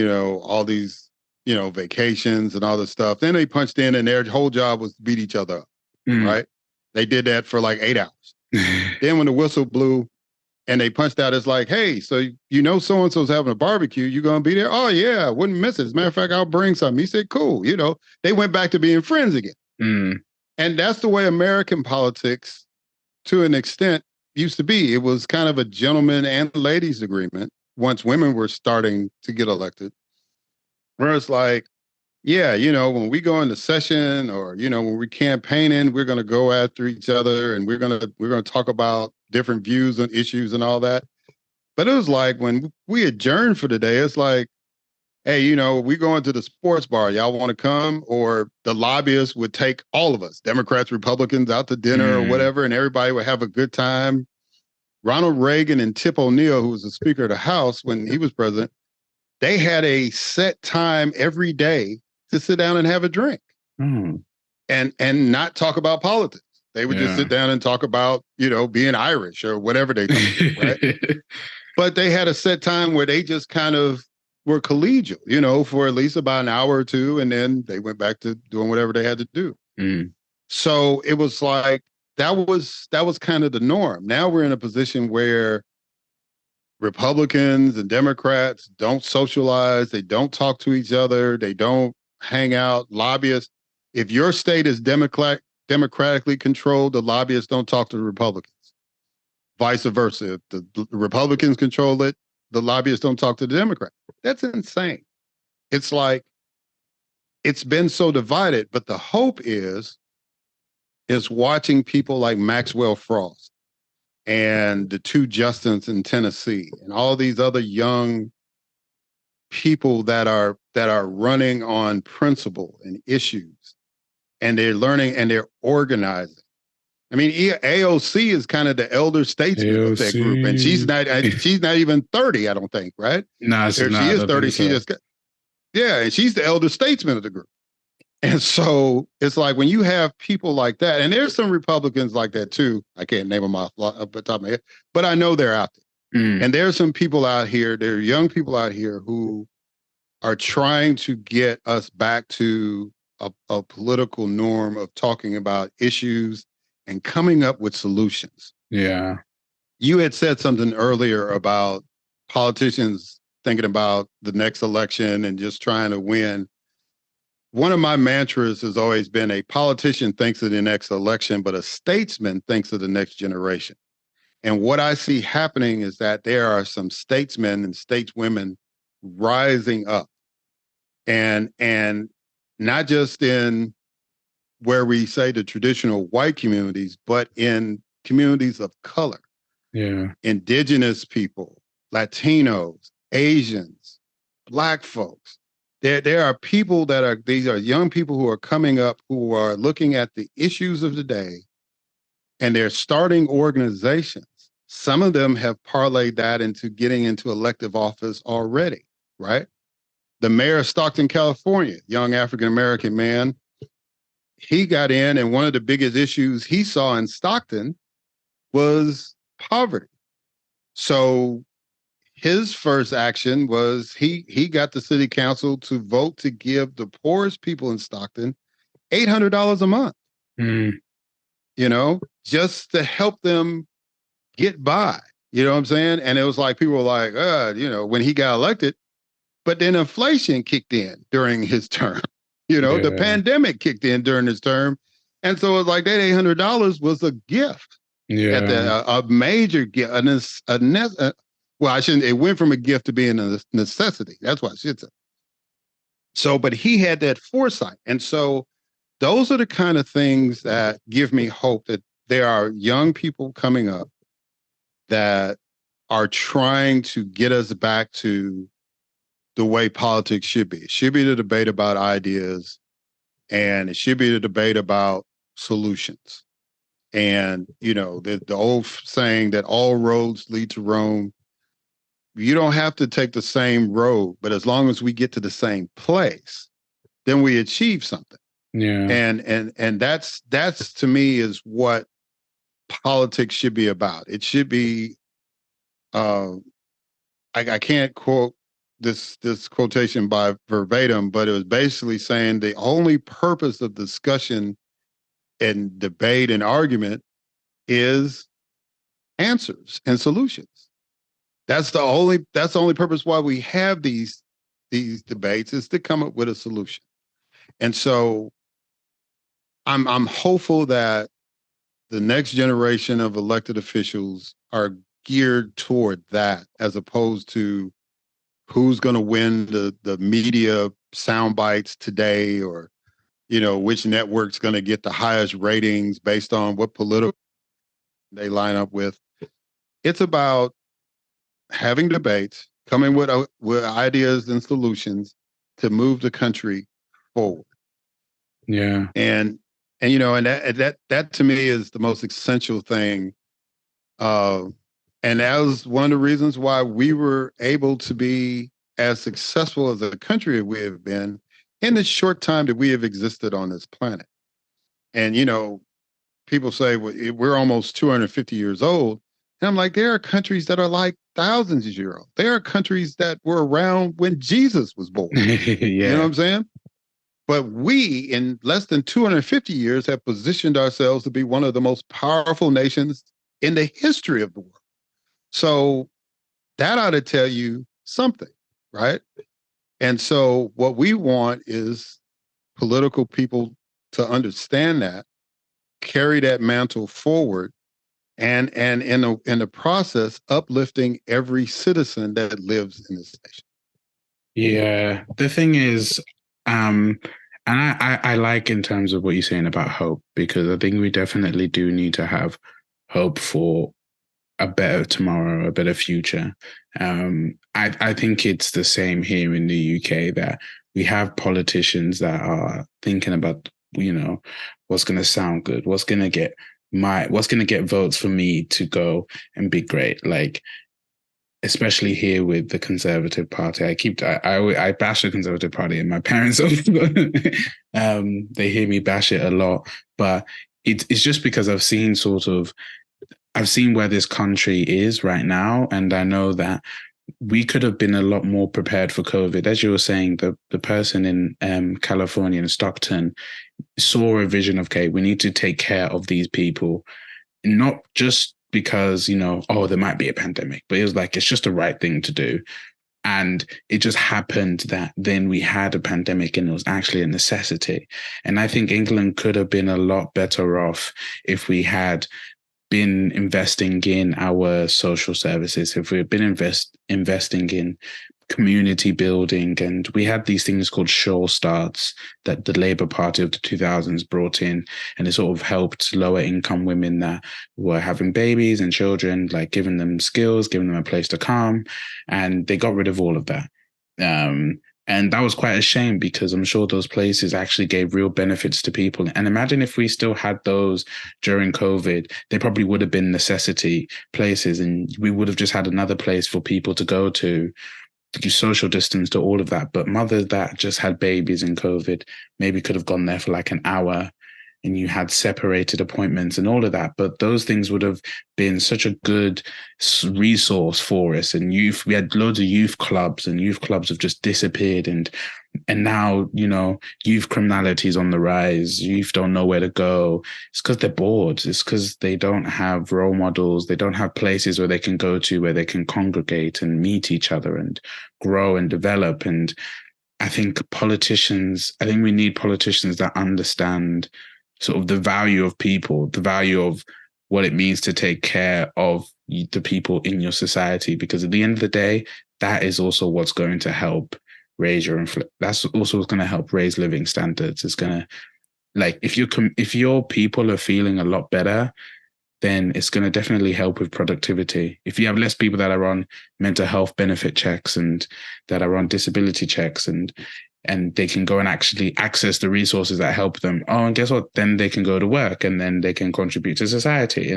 all these, vacations and all this stuff. Then they punched in and their whole job was to beat each other up, right? They did that for like 8 hours. Then when the whistle blew and they punched out, it's like, hey, so so-and-so's having a barbecue. You going to be there? Oh, yeah, I wouldn't miss it. As a matter of fact, I'll bring something. He said, cool. They went back to being friends again. And that's the way American politics, to an extent, used to be. It was kind of a gentleman and ladies agreement once women were starting to get elected, where it's like, yeah, when we go into session or, when we're campaigning, we're going to go after each other and we're going to talk about different views on issues and all that. But it was like when we adjourned for the day, it's like, hey, we going to the sports bar. Y'all want to come? Or the lobbyists would take all of us, Democrats, Republicans, out to dinner or whatever, and everybody would have a good time. Ronald Reagan and Tip O'Neill, who was the Speaker of the House when he was president, they had a set time every day to sit down and have a drink and not talk about politics. They would just sit down and talk about, being Irish or whatever they do, right? But they had a set time where they just kind of were collegial, for at least about an hour or two, and then they went back to doing whatever they had to do. So it was like that was kind of the norm. Now we're in a position where Republicans and Democrats don't socialize, they don't talk to each other, they don't hang out. Lobbyists, if your state is democratically controlled, the lobbyists don't talk to the Republicans. Vice versa. If the Republicans control it, the lobbyists don't talk to the Democrats. That's insane. It's like it's been so divided, but the hope is watching people like Maxwell Frost and the two Justins in Tennessee and all these other young people that are running on principle and issues, and they're learning and they're organizing. I mean, AOC is kind of the elder statesman of that group, and she's not even 30, I don't think, right? No, she is 30. She just got, yeah, and she's the elder statesman of the group. And so it's like when you have people like that, and there's some Republicans like that too. I can't name them off the top of my head, but I know they're out there. And there's some people out here, there are young people out here who are trying to get us back to a political norm of talking about issues and coming up with solutions. Yeah. You had said something earlier about politicians thinking about the next election and just trying to win. One of my mantras has always been a politician thinks of the next election, but a statesman thinks of the next generation. And what I see happening is that there are some statesmen and stateswomen rising up, and not just in where we say the traditional white communities, but in communities of color. Yeah. Indigenous people, Latinos, Asians, Black folks. There are people these are young people who are coming up who are looking at the issues of the day, and they're starting organizations. Some of them have parlayed that into getting into elective office already, right? The mayor of Stockton, California, young African-American man, he got in, and one of the biggest issues he saw in Stockton was poverty. So his first action was he got the city council to vote to give the poorest people in Stockton $800 a month, just to help them get by. You know what I'm saying? And it was like, people were like, when he got elected, but then inflation kicked in during his term. The pandemic kicked in during his term. And so it was like that $800 was a gift. Yeah. A major gift. It went from a gift to being a necessity. That's what I should say. So, but he had that foresight. And so those are the kind of things that give me hope that there are young people coming up that are trying to get us back to the way politics should be. It should be the debate about ideas, and it should be the debate about solutions. And, the old saying that all roads lead to Rome. You don't have to take the same road, but as long as we get to the same place, then we achieve something. Yeah. And that's to me is what politics should be about. It should be, I can't quote this quotation by verbatim, but it was basically saying the only purpose of discussion and debate and argument is answers and solutions. That's the only purpose why we have these debates, is to come up with a solution. And so I'm hopeful that the next generation of elected officials are geared toward that, as opposed to who's going to win the media sound bites today, or, which network's going to get the highest ratings based on what political they line up with. It's about having debates, coming with ideas and solutions to move the country forward. Yeah. And that to me is the most essential thing. And that was one of the reasons why we were able to be as successful as a country as we have been in the short time that we have existed on this planet. And, people say we're almost 250 years old. And I'm like, there are countries that are like thousands of years old. There are countries that were around when Jesus was born. Yeah. You know what I'm saying? But we, in less than 250 years, have positioned ourselves to be one of the most powerful nations in the history of the world. So that ought to tell you something, right? And so what we want is political people to understand that, carry that mantle forward, and in the process, uplifting every citizen that lives in this nation. Yeah, the thing is, and I like in terms of what you're saying about hope, because I think we definitely do need to have hope for a better tomorrow, a better future. I think it's the same here in the UK, that we have politicians that are thinking about, what's going to sound good, what's going to get votes for me to go and be great. Like, especially here with the Conservative Party, I bash the Conservative Party, and my parents they hear me bash it a lot, but it's just because I've seen where this country is right now, and I know that we could have been a lot more prepared for COVID. As you were saying, the person in California, in Stockton, saw a vision of, okay, we need to take care of these people, not just because, there might be a pandemic, but it was like, it's just the right thing to do. And it just happened that then we had a pandemic, and it was actually a necessity. And I think England could have been a lot better off if we had been investing in our social services, if we had been investing in community building. And we had these things called Sure Starts that the Labour Party of the 2000s brought in, and it sort of helped lower income women that were having babies and children, like giving them skills, giving them a place to come, and they got rid of all of that. And that was quite a shame, because I'm sure those places actually gave real benefits to people. And imagine if we still had those during COVID, they probably would have been necessity places, and we would have just had another place for people to go to do social distance, to all of that. But mothers that just had babies in COVID maybe could have gone there for like an hour, and you had separated appointments and all of that. But those things would have been such a good resource for us. And youth, we had loads of youth clubs, and youth clubs have just disappeared. And now, youth criminality is on the rise. Youth don't know where to go. It's because they're bored. It's because they don't have role models. They don't have places where they can go to, where they can congregate and meet each other and grow and develop. And I think we need politicians that understand sort of the value of people, the value of what it means to take care of the people in your society, because at the end of the day, that is also what's going to help raise that's also what's going to help raise living standards. It's going to, like, if your people are feeling a lot better, then it's going to definitely help with productivity. If you have less people that are on mental health benefit checks and that are on disability checks, and they can go and actually access the resources that help them. Oh, and guess what? Then they can go to work, and then they can contribute to society.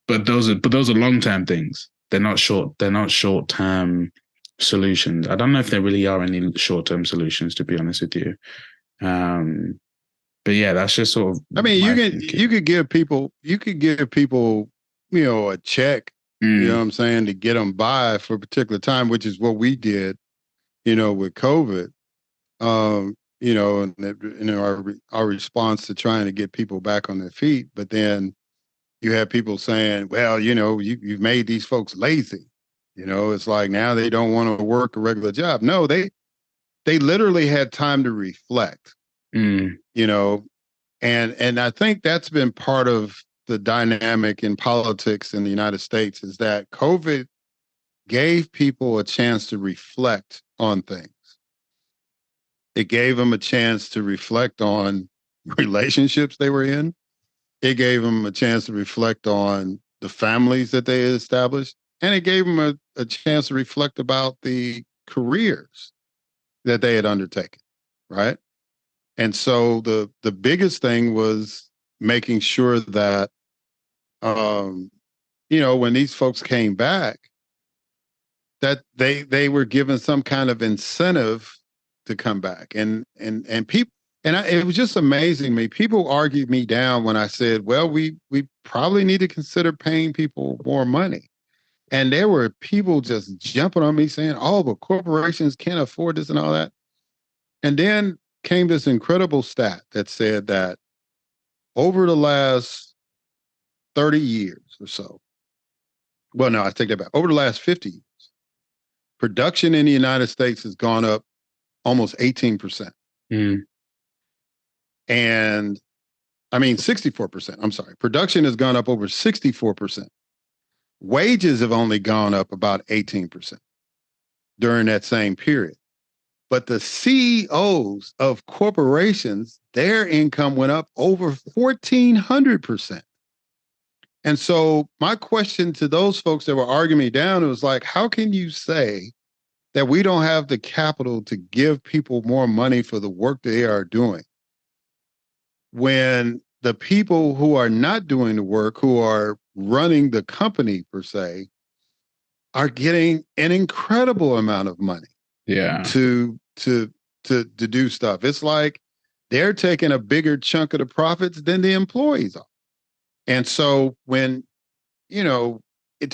But those are long-term things. They're not short-term solutions. I don't know if there really are any short-term solutions, to be honest with you. But yeah, that's just sort of. I mean, you could give people, a check. You know what I'm saying, to get them by for a particular time, which is what we did, with COVID. Our response to trying to get people back on their feet. But then you have people saying, well, you've made these folks lazy. It's like now they don't want to work a regular job. No, they literally had time to reflect, and I think that's been part of the dynamic in politics in the United States, is that COVID gave people a chance to reflect on things. It gave them a chance to reflect on relationships they were in. It gave them a chance to reflect on the families that they had established. And it gave them a chance to reflect about the careers that they had undertaken, right? And so the biggest thing was making sure that, when these folks came back, that they were given some kind of incentive to come back. And people, it was just amazing to me. People argued me down when I said, well, we probably need to consider paying people more money. And there were people just jumping on me saying, oh, but corporations can't afford this and all that. And then came this incredible stat that said that over the last 30 years or so, well, no, I take that back. Over the last 50 years, production in the United States has gone up almost 18%. And I mean, 64%. I'm sorry. Production has gone up over 64%. Wages have only gone up about 18% during that same period. But the CEOs of corporations, their income went up over 1,400%. And so my question to those folks that were arguing me down, it was like, how can you say that we don't have the capital to give people more money for the work they are doing when the people who are not doing the work, who are running the company per se, are getting an incredible amount of money to do stuff? It's like they're taking a bigger chunk of the profits than the employees are. And so when, to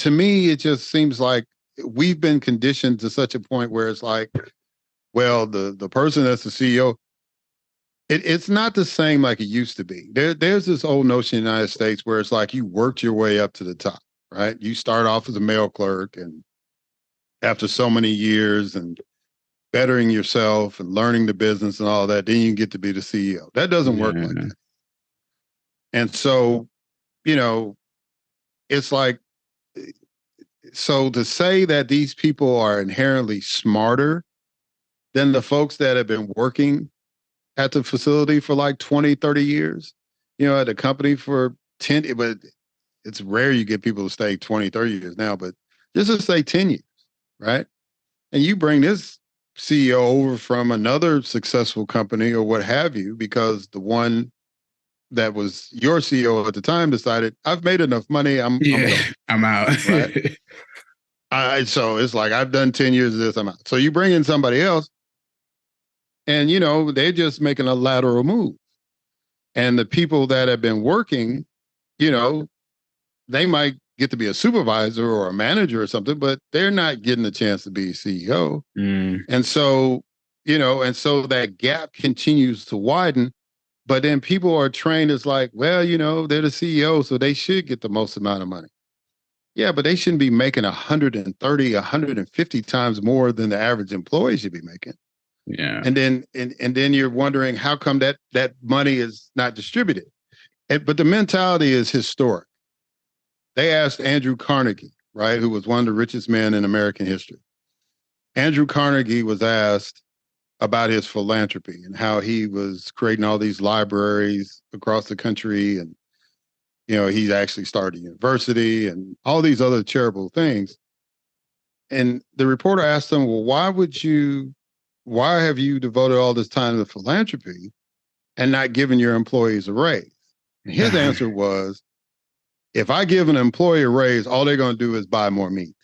me, it just seems like we've been conditioned to such a point where it's like, well, the person that's the CEO, it's not the same like it used to be. There's this old notion in the United States where it's like you worked your way up to the top, right? You start off as a mail clerk, and after so many years and bettering yourself and learning the business and all that, then you get to be the CEO. That doesn't work like that. And so, it's like, so to say that these people are inherently smarter than the folks that have been working at the facility for like 20, 30 years, at the company for 10, but it's rare you get people to stay 20, 30 years now, but just to say 10 years, right? And you bring this CEO over from another successful company or what have you, because the one that was your CEO at the time decided, I've made enough money, I'm out. Right? So it's like, I've done 10 years of this, I'm out. So you bring in somebody else, and, they're just making a lateral move. And the people that have been working, they might get to be a supervisor or a manager or something, but they're not getting a chance to be CEO. And so, that gap continues to widen. But then people are trained as like, well, they're the CEO, so they should get the most amount of money. Yeah, but they shouldn't be making 130, 150 times more than the average employee should be making. Yeah. And then you're wondering how come that money is not distributed. But the mentality is historic. They asked Andrew Carnegie, right, who was one of the richest men in American history. Andrew Carnegie was asked about his philanthropy and how he was creating all these libraries across the country. And, he's actually started a university and all these other charitable things. And the reporter asked him, well, why have you devoted all this time to philanthropy and not giving your employees a raise? And his answer was, if I give an employee a raise, all they're going to do is buy more meat.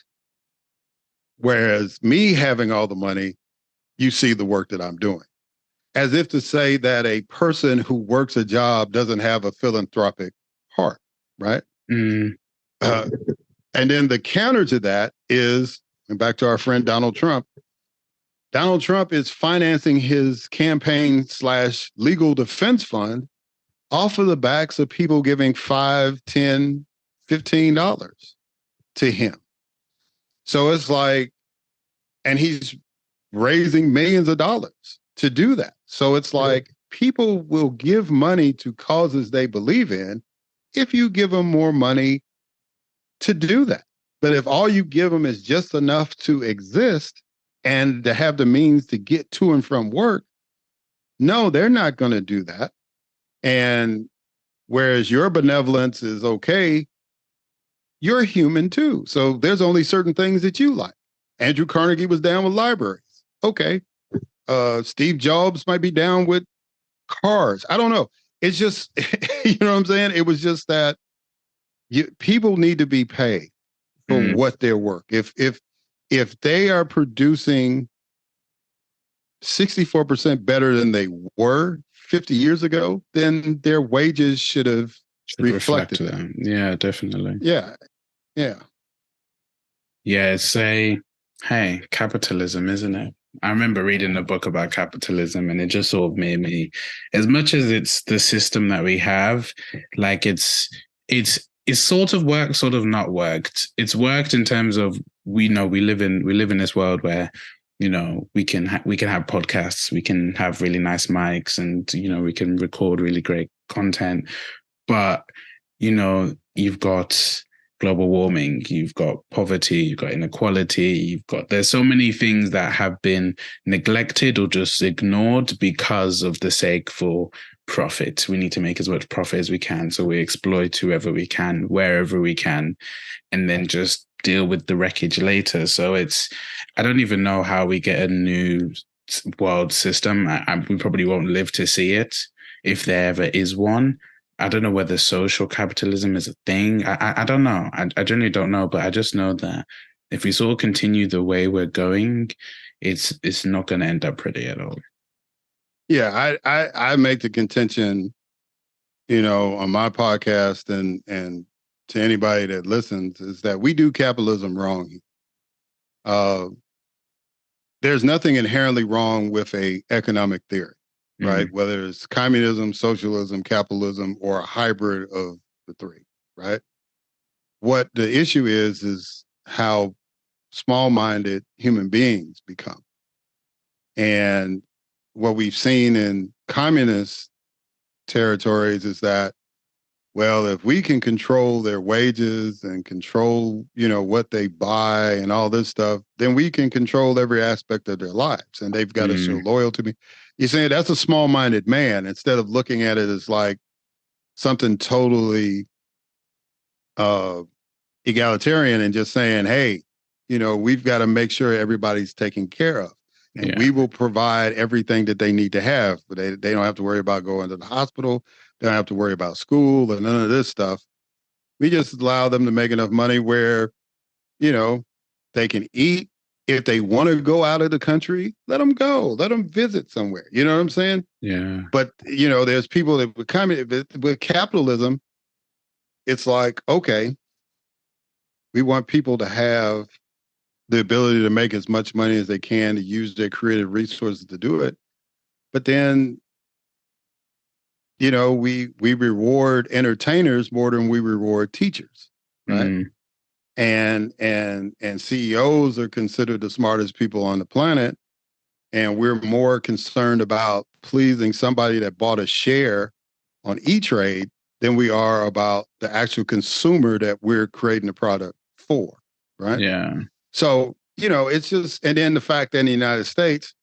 Whereas me having all the money, you see the work that I'm doing. As if to say that a person who works a job doesn't have a philanthropic heart, right? And then the counter to that is, and back to our friend Donald Trump is financing his campaign / legal defense fund off of the backs of people giving $5, $10, $15 to him. So it's like, and he's raising millions of dollars to do that. So it's like people will give money to causes they believe in if you give them more money to do that. But if all you give them is just enough to exist and to have the means to get to and from work, no, they're not going to do that. And whereas your benevolence is okay, you're human too. So there's only certain things that you like. Andrew Carnegie was down with libraries. Okay. Steve Jobs might be down with cars. I don't know. It's just, you know what I'm saying? It was just that people need to be paid for what their work. If they are producing 64% better than they were 50 years ago, then their wages should reflect that. Yeah, definitely. Yeah. Yeah, it's capitalism, isn't it? I remember reading a book about capitalism, and it just sort of made me, as much as it's the system that we have, like it's sort of worked, sort of not worked. It's worked in terms of we know we live in this world where we can have podcasts, we can have really nice mics, and we can record really great content. But you've got global warming, you've got poverty, you've got inequality, there's so many things that have been neglected or just ignored because of the sake for profit. We need to make as much profit as we can, so we exploit whoever we can, wherever we can, and then just deal with the wreckage later. So I don't even know how we get a new world system. We probably won't live to see it, if there ever is one. I don't know whether social capitalism is a thing. I don't know. I generally don't know, but I just know that if we sort of continue the way we're going, it's not going to end up pretty at all. Yeah, I make the contention, on my podcast and to anybody that listens, is that we do capitalism wrong. There's nothing inherently wrong with a economic theory, right? Mm-hmm. Whether it's communism, socialism, capitalism, or a hybrid of the three, right? What the issue is how small-minded human beings become. And what we've seen in communist territories is that, well, if we can control their wages and control, what they buy and all this stuff, then we can control every aspect of their lives. And they've got to show loyalty to me. You're saying that's a small-minded man, instead of looking at it as like something totally egalitarian and just saying, hey, we've got to make sure everybody's taken care of. And we will provide everything that they need to have. But they don't have to worry about going to the hospital. They don't have to worry about school or none of this stuff. We just allow them to make enough money where, they can eat. If they want to go out of the country, let them go. Let them visit somewhere. You know what I'm saying? Yeah. But, there's people that with capitalism, it's like, okay, we want people to have the ability to make as much money as they can, to use their creative resources to do it. But then, we reward entertainers more than we reward teachers, right? And CEOs are considered the smartest people on the planet, and we're more concerned about pleasing somebody that bought a share on E-Trade than we are about the actual consumer that we're creating the product for, right? Yeah. So, it's just, and then the fact that in the United States,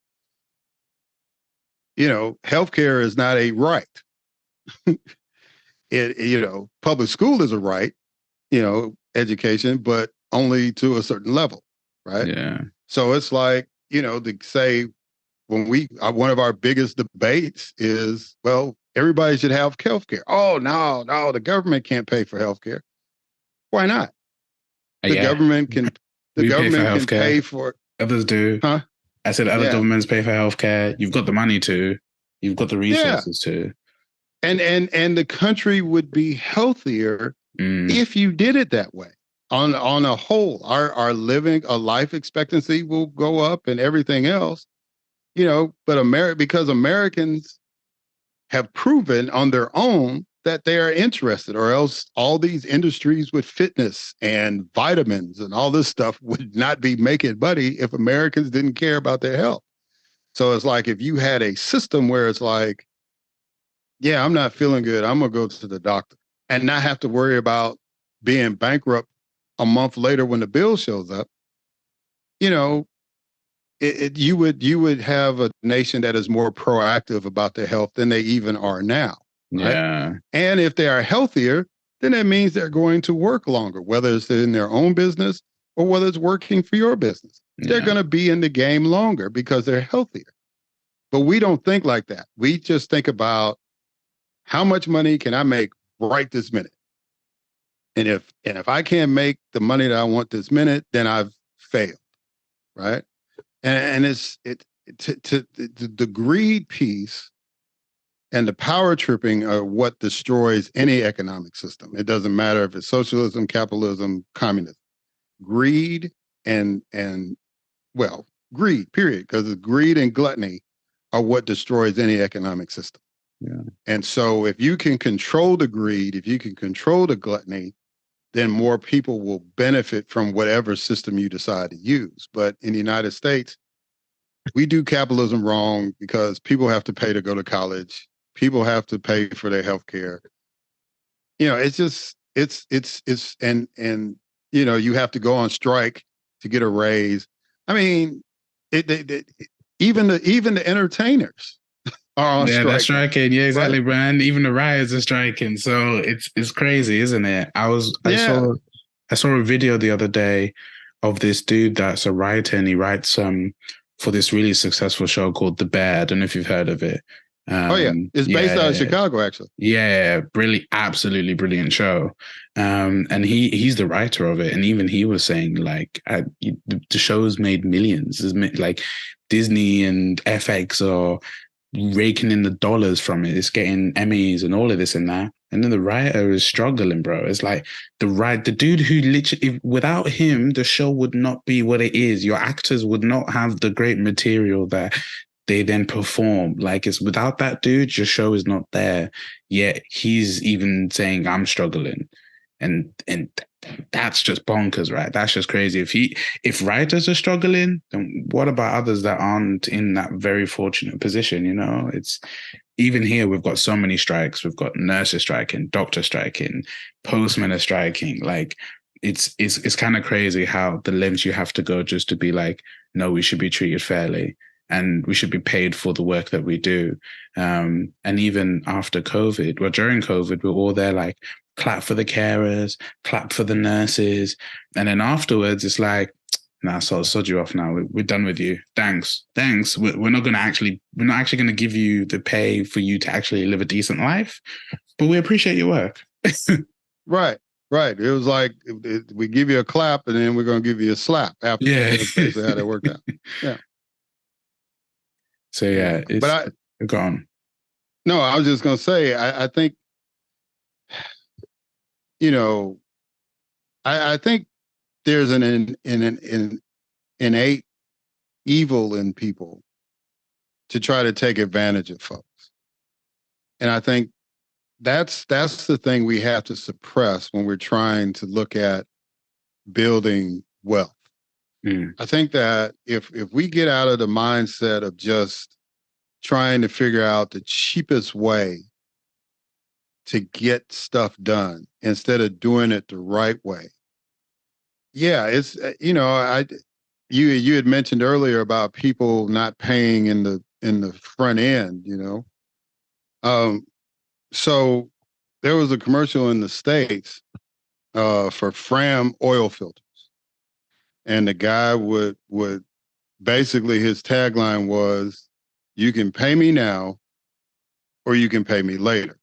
healthcare is not a right. Public school is a right, education, but only to a certain level, right? Yeah. So it's like, to say, when one of our biggest debates is, well, everybody should have healthcare. Oh, no, the government can't pay for healthcare. Why not? The government can. The government can pay for. Others do. Huh? I said other governments pay for healthcare. You've got the money to. You've got the resources to. And the country would be healthier if you did it that way. On a whole, our life expectancy will go up and everything else. But because Americans have proven on their own that they are interested, or else all these industries with fitness and vitamins and all this stuff would not be making money if Americans didn't care about their health. So it's like, if you had a system where it's like, yeah, I'm not feeling good, I'm going to go to the doctor, and not have to worry about being bankrupt a month later when the bill shows up, you would have a nation that is more proactive about their health than they even are now. Right? Yeah. And if they are healthier, then that means they're going to work longer, whether it's in their own business or whether it's working for your business. They're going to be in the game longer because they're healthier. But we don't think like that. We just think about, how much money can I make right this minute? And if I can't make the money that I want this minute, then I've failed, right? And the greed piece and the power tripping are what destroys any economic system. It doesn't matter if it's socialism, capitalism, communism. Greed and greed, period, because greed and gluttony are what destroys any economic system. Yeah. And so if you can control the greed, if you can control the gluttony, then more people will benefit from whatever system you decide to use. But in the United States, we do capitalism wrong because people have to pay to go to college. People have to pay for their health care. You know, it's just, and, you know, you have to go on strike to get a raise. I mean, even the entertainers are on Yeah, they're strike now, striking. Yeah, exactly, right? Brian. Even the riots are striking. So it's crazy, isn't it? Yeah. I saw a video the other day of this dude that's a writer, and he writes for this really successful show called The Bear. I don't know if you've heard of it. Oh yeah, it's based out of Chicago, actually. Yeah, brilliant, absolutely brilliant show. And he's the writer of it, and even he was saying like the show's made millions. Like Disney and FX are raking in the dollars from it. It's getting Emmys and all of this and that. And then the writer is struggling, bro. It's like the dude who literally, without him, the show would not be what it is. Your actors would not have the great material that they then perform. Like, it's without that dude, your show is not there. Yet he's even saying, I'm struggling. And that's just bonkers, right? That's just crazy. If writers are struggling, then what about others that aren't in that very fortunate position? You know, it's even here, we've got so many strikes. We've got nurses striking, doctors striking, postmen are striking. Like, it's kind of crazy how the lengths you have to go just to be like, no, we should be treated fairly and we should be paid for the work that we do. And even after COVID, well, during COVID, we're all there like, clap for the carers, clap for the nurses. And then afterwards, it's like, nah, so sod you off now. We're done with you. Thanks. We're not actually going to give you the pay for you to actually live a decent life, but we appreciate your work. Right. It was like, we give you a clap and then we're going to give you a slap after. Yeah. That's basically how that worked out. Yeah. So yeah, but go on. No, I was just going to say, I think, you know, I think there's an innate evil in people to try to take advantage of folks. And I think that's the thing we have to suppress when we're trying to look at building wealth. I think that if we get out of the mindset of just trying to figure out the cheapest way to get stuff done instead of doing it the right way. Yeah, it's, you know, you had mentioned earlier about people not paying in the front end, you know. So there was a commercial in the States for Fram oil filters. And the guy would basically, his tagline was, you can pay me now or you can pay me later.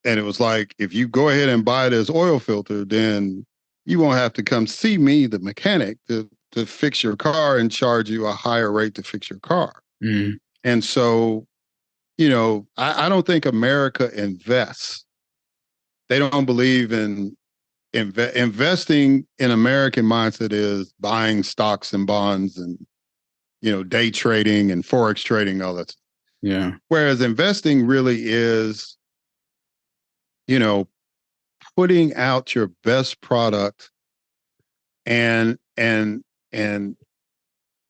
And it was like, if you go ahead and buy this oil filter, then you won't have to come see me, the mechanic, to fix your car and charge you a higher rate to fix your car. And so, you know, I don't think America invests. They don't believe in investing. In American mindset is buying stocks and bonds and, you know, day trading and Forex trading, all that. Yeah. Whereas investing really is, you know, putting out your best product and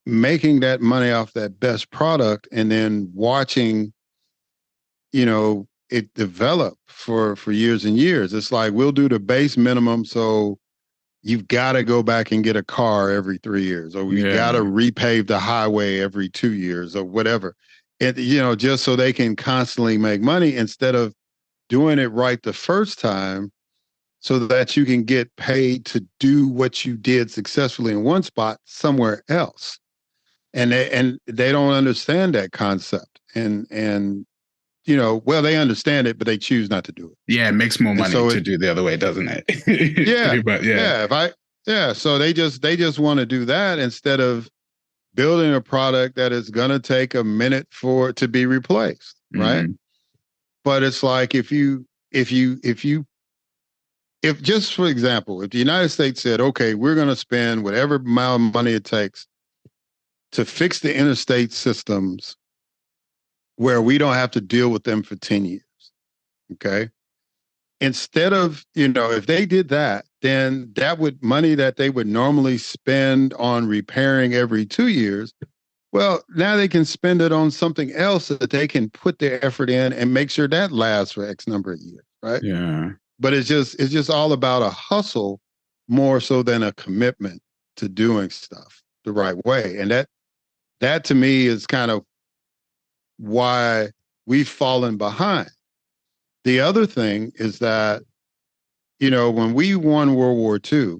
making that money off that best product and then watching, you know, it develop for years and years. It's like, we'll do the base minimum. So you've got to go back and get a car every 3 years, or we got to repave the highway every 2 years or whatever. And, you know, just so they can constantly make money instead of doing it right the first time so that you can get paid to do what you did successfully in one spot somewhere else. And they don't understand that concept. And you know, well, they understand it, but they choose not to do it. Yeah, it makes more money to do the other way, doesn't it? So they just want to do that instead of building a product that is going to take a minute for it to be replaced, right? But it's like, if just for example, if the United States said, okay, we're going to spend whatever amount of money it takes to fix the interstate systems where we don't have to deal with them for 10 years. Okay. Instead of, if they did that, then that would money that they would normally spend on repairing every 2 years. Well, now they can spend it on something else that they can put their effort in and make sure that lasts for X number of years. Right. Yeah. But it's just all about a hustle more so than a commitment to doing stuff the right way. And that to me is kind of why we've fallen behind. The other thing is that, when we won World War II,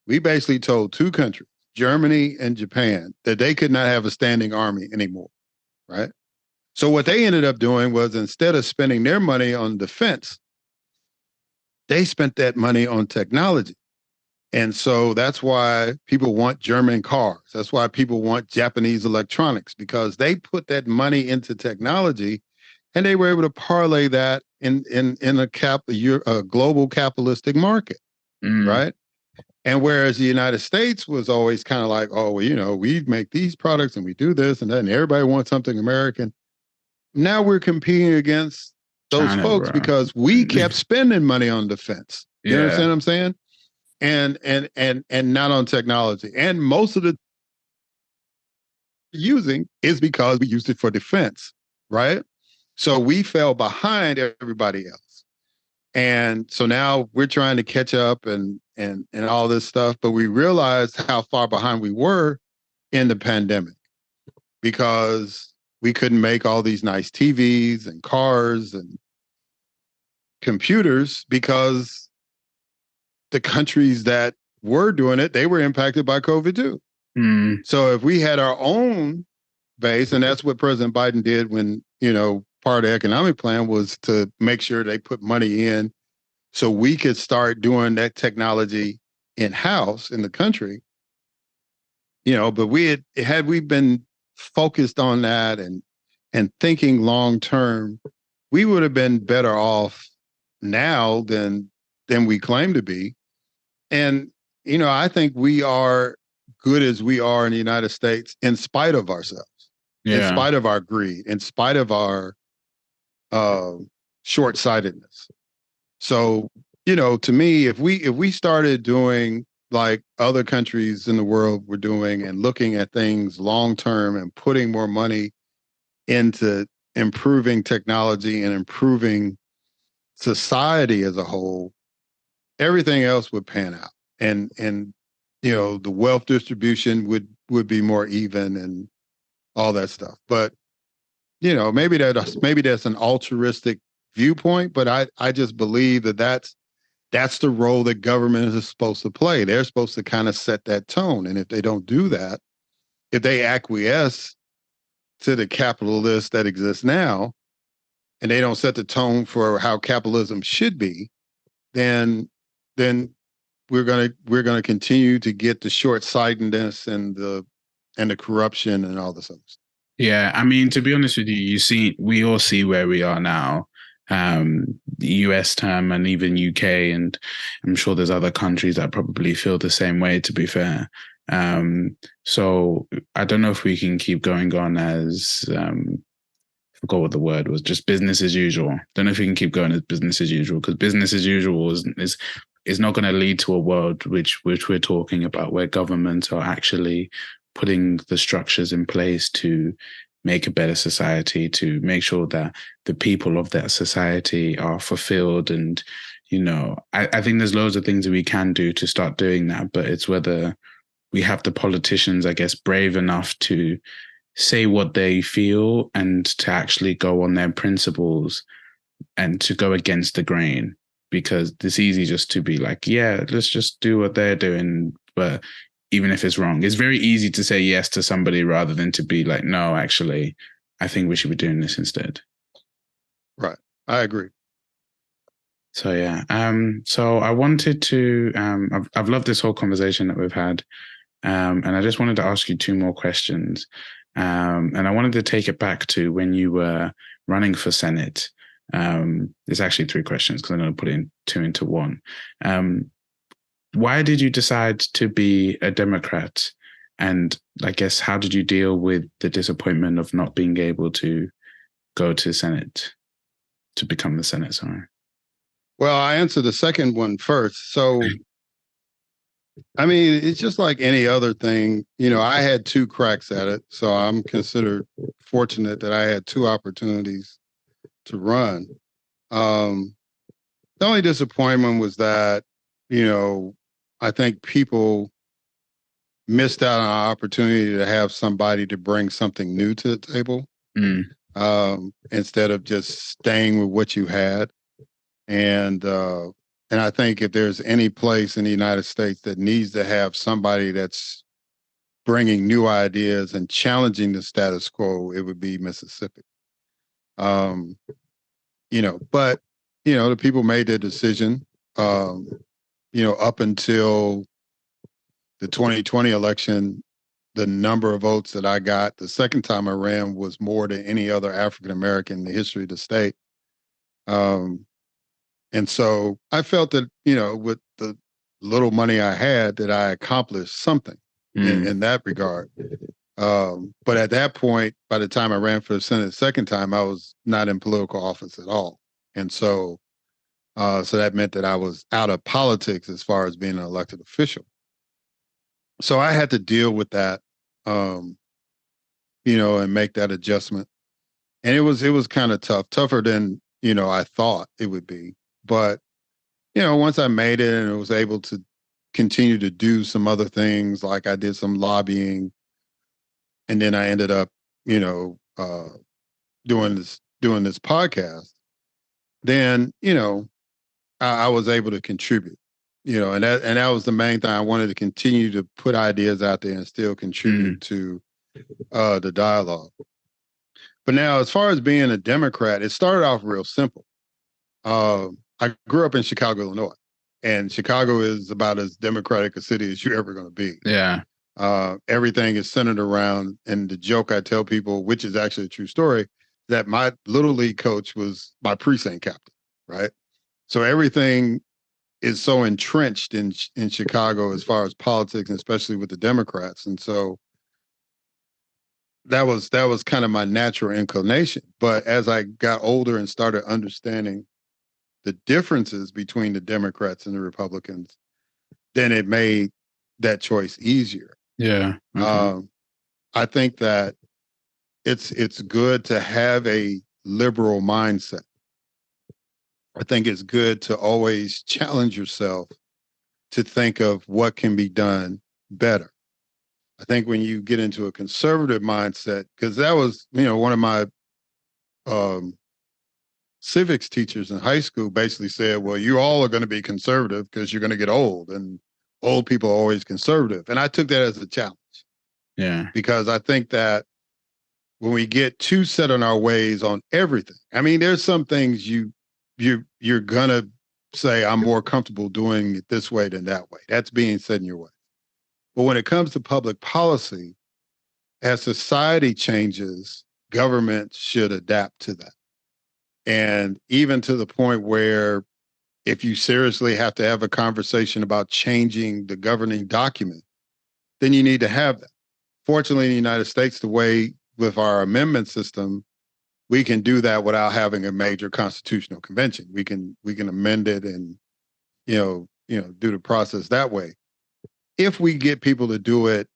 we basically told two countries, Germany and Japan, that they could not have a standing army anymore, right? So what they ended up doing was, instead of spending their money on defense, they spent that money on technology. And so that's why people want German cars. That's why people want Japanese electronics, because they put that money into technology and they were able to parlay that in a global capitalistic market, right? And whereas the United States was always kind of like, oh, well, we make these products and we do this and that, and everybody wants something American. Now we're competing against those China, folks bro. because we kept spending money on defense. You understand what I'm saying? And not on technology. And most of the using is because we used it for defense, right? So we fell behind everybody else. And so now we're trying to catch up and all this stuff, but we realized how far behind we were in the pandemic because we couldn't make all these nice TVs and cars and computers because the countries that were doing it, they were impacted by COVID too. So if we had our own base, and that's what President Biden did when, part of the economic plan was to make sure they put money in so we could start doing that technology in-house in the country, but had we been focused on that and thinking long-term, we would have been better off now than we claim to be. And, I think we are good as we are in the United States in spite of ourselves, in spite of our greed, in spite of our short-sightedness. So, to me, if we started doing like other countries in the world were doing and looking at things long-term and putting more money into improving technology and improving society as a whole, everything else would pan out. And the wealth distribution would be more even and all that stuff. But, maybe that's an altruistic viewpoint, but I just believe that's the role that government is supposed to play. They're supposed to kind of set that tone. And if they don't do that, if they acquiesce to the capitalists that exist now, and they don't set the tone for how capitalism should be, then we're gonna continue to get the short-sightedness and the corruption and all this other stuff. Yeah, I mean, to be honest with you, we all see where we are now. The US term and even UK, and I'm sure there's other countries that probably feel the same way, to be fair. So I don't know if we can keep going on as I forgot what the word was, just business as usual. Don't know if we can keep going as business as usual, because business as usual is not going to lead to a world which we're talking about, where governments are actually putting the structures in place to make a better society, to make sure that the people of that society are fulfilled. And, I think there's loads of things that we can do to start doing that, but it's whether we have the politicians, I guess, brave enough to say what they feel and to actually go on their principles and to go against the grain. Because it's easy just to be like, yeah, let's just do what they're doing. But even if it's wrong, it's very easy to say yes to somebody rather than to be like, no, actually, I think we should be doing this instead. Right. I agree. So, yeah. So I wanted to, I've loved this whole conversation that we've had. And I just wanted to ask you two more questions. And I wanted to take it back to when you were running for Senate. There's actually three questions because I'm going to put in two into one. Why did you decide to be a Democrat And I guess, how did you deal with the disappointment of not being able to go to Senate, to become the Senate? Sorry. Well, I answered the second one first. So, I mean, it's just like any other thing. I had two cracks at it. So I'm considered fortunate that I had two opportunities to run. The only disappointment was that, I think people missed out on an opportunity to have somebody to bring something new to the table, instead of just staying with what you had. And I think if there's any place in the United States that needs to have somebody that's bringing new ideas and challenging the status quo, it would be Mississippi. But the people made their decision. Up until the 2020 election, the number of votes that I got the second time I ran was more than any other African American in the history of the state. And so I felt that, with the little money I had, that I accomplished something in that regard. But at that point, by the time I ran for the Senate the second time, I was not in political office at all. And so that meant that I was out of politics as far as being an elected official. So I had to deal with that, and make that adjustment. And it was kind of tougher than, I thought it would be. But, once I made it and was able to continue to do some other things, like I did some lobbying, and then I ended up, doing this podcast, then, I was able to contribute, and that was the main thing. I wanted to continue to put ideas out there and still contribute to the dialogue. But now, as far as being a Democrat, it started off real simple. I grew up in Chicago, Illinois, and Chicago is about as democratic a city as you're ever going to be. Yeah. Everything is centered around, and the joke I tell people, which is actually a true story, that my little league coach was my precinct captain, right? So everything is so entrenched in Chicago as far as politics, and especially with the Democrats. And so that was kind of my natural inclination. But as I got older and started understanding the differences between the Democrats and the Republicans, then it made that choice easier. Yeah. Okay. I think that it's good to have a liberal mindset. I think it's good to always challenge yourself to think of what can be done better. I think when you get into a conservative mindset, because that was, one of my civics teachers in high school basically said, well, you all are going to be conservative because you're going to get old, and old people are always conservative. And I took that as a challenge. Yeah. Because I think that when we get too set on our ways on everything, I mean, there's some things you're going to say, I'm more comfortable doing it this way than that way. That's being set in your way. But when it comes to public policy, as society changes, government should adapt to that. And even to the point where if you seriously have to have a conversation about changing the governing document, then you need to have that. Fortunately, in the United States, the way with our amendment system, we can do that without having a major constitutional convention. We can amend it and, do the process that way. If we get people to do it,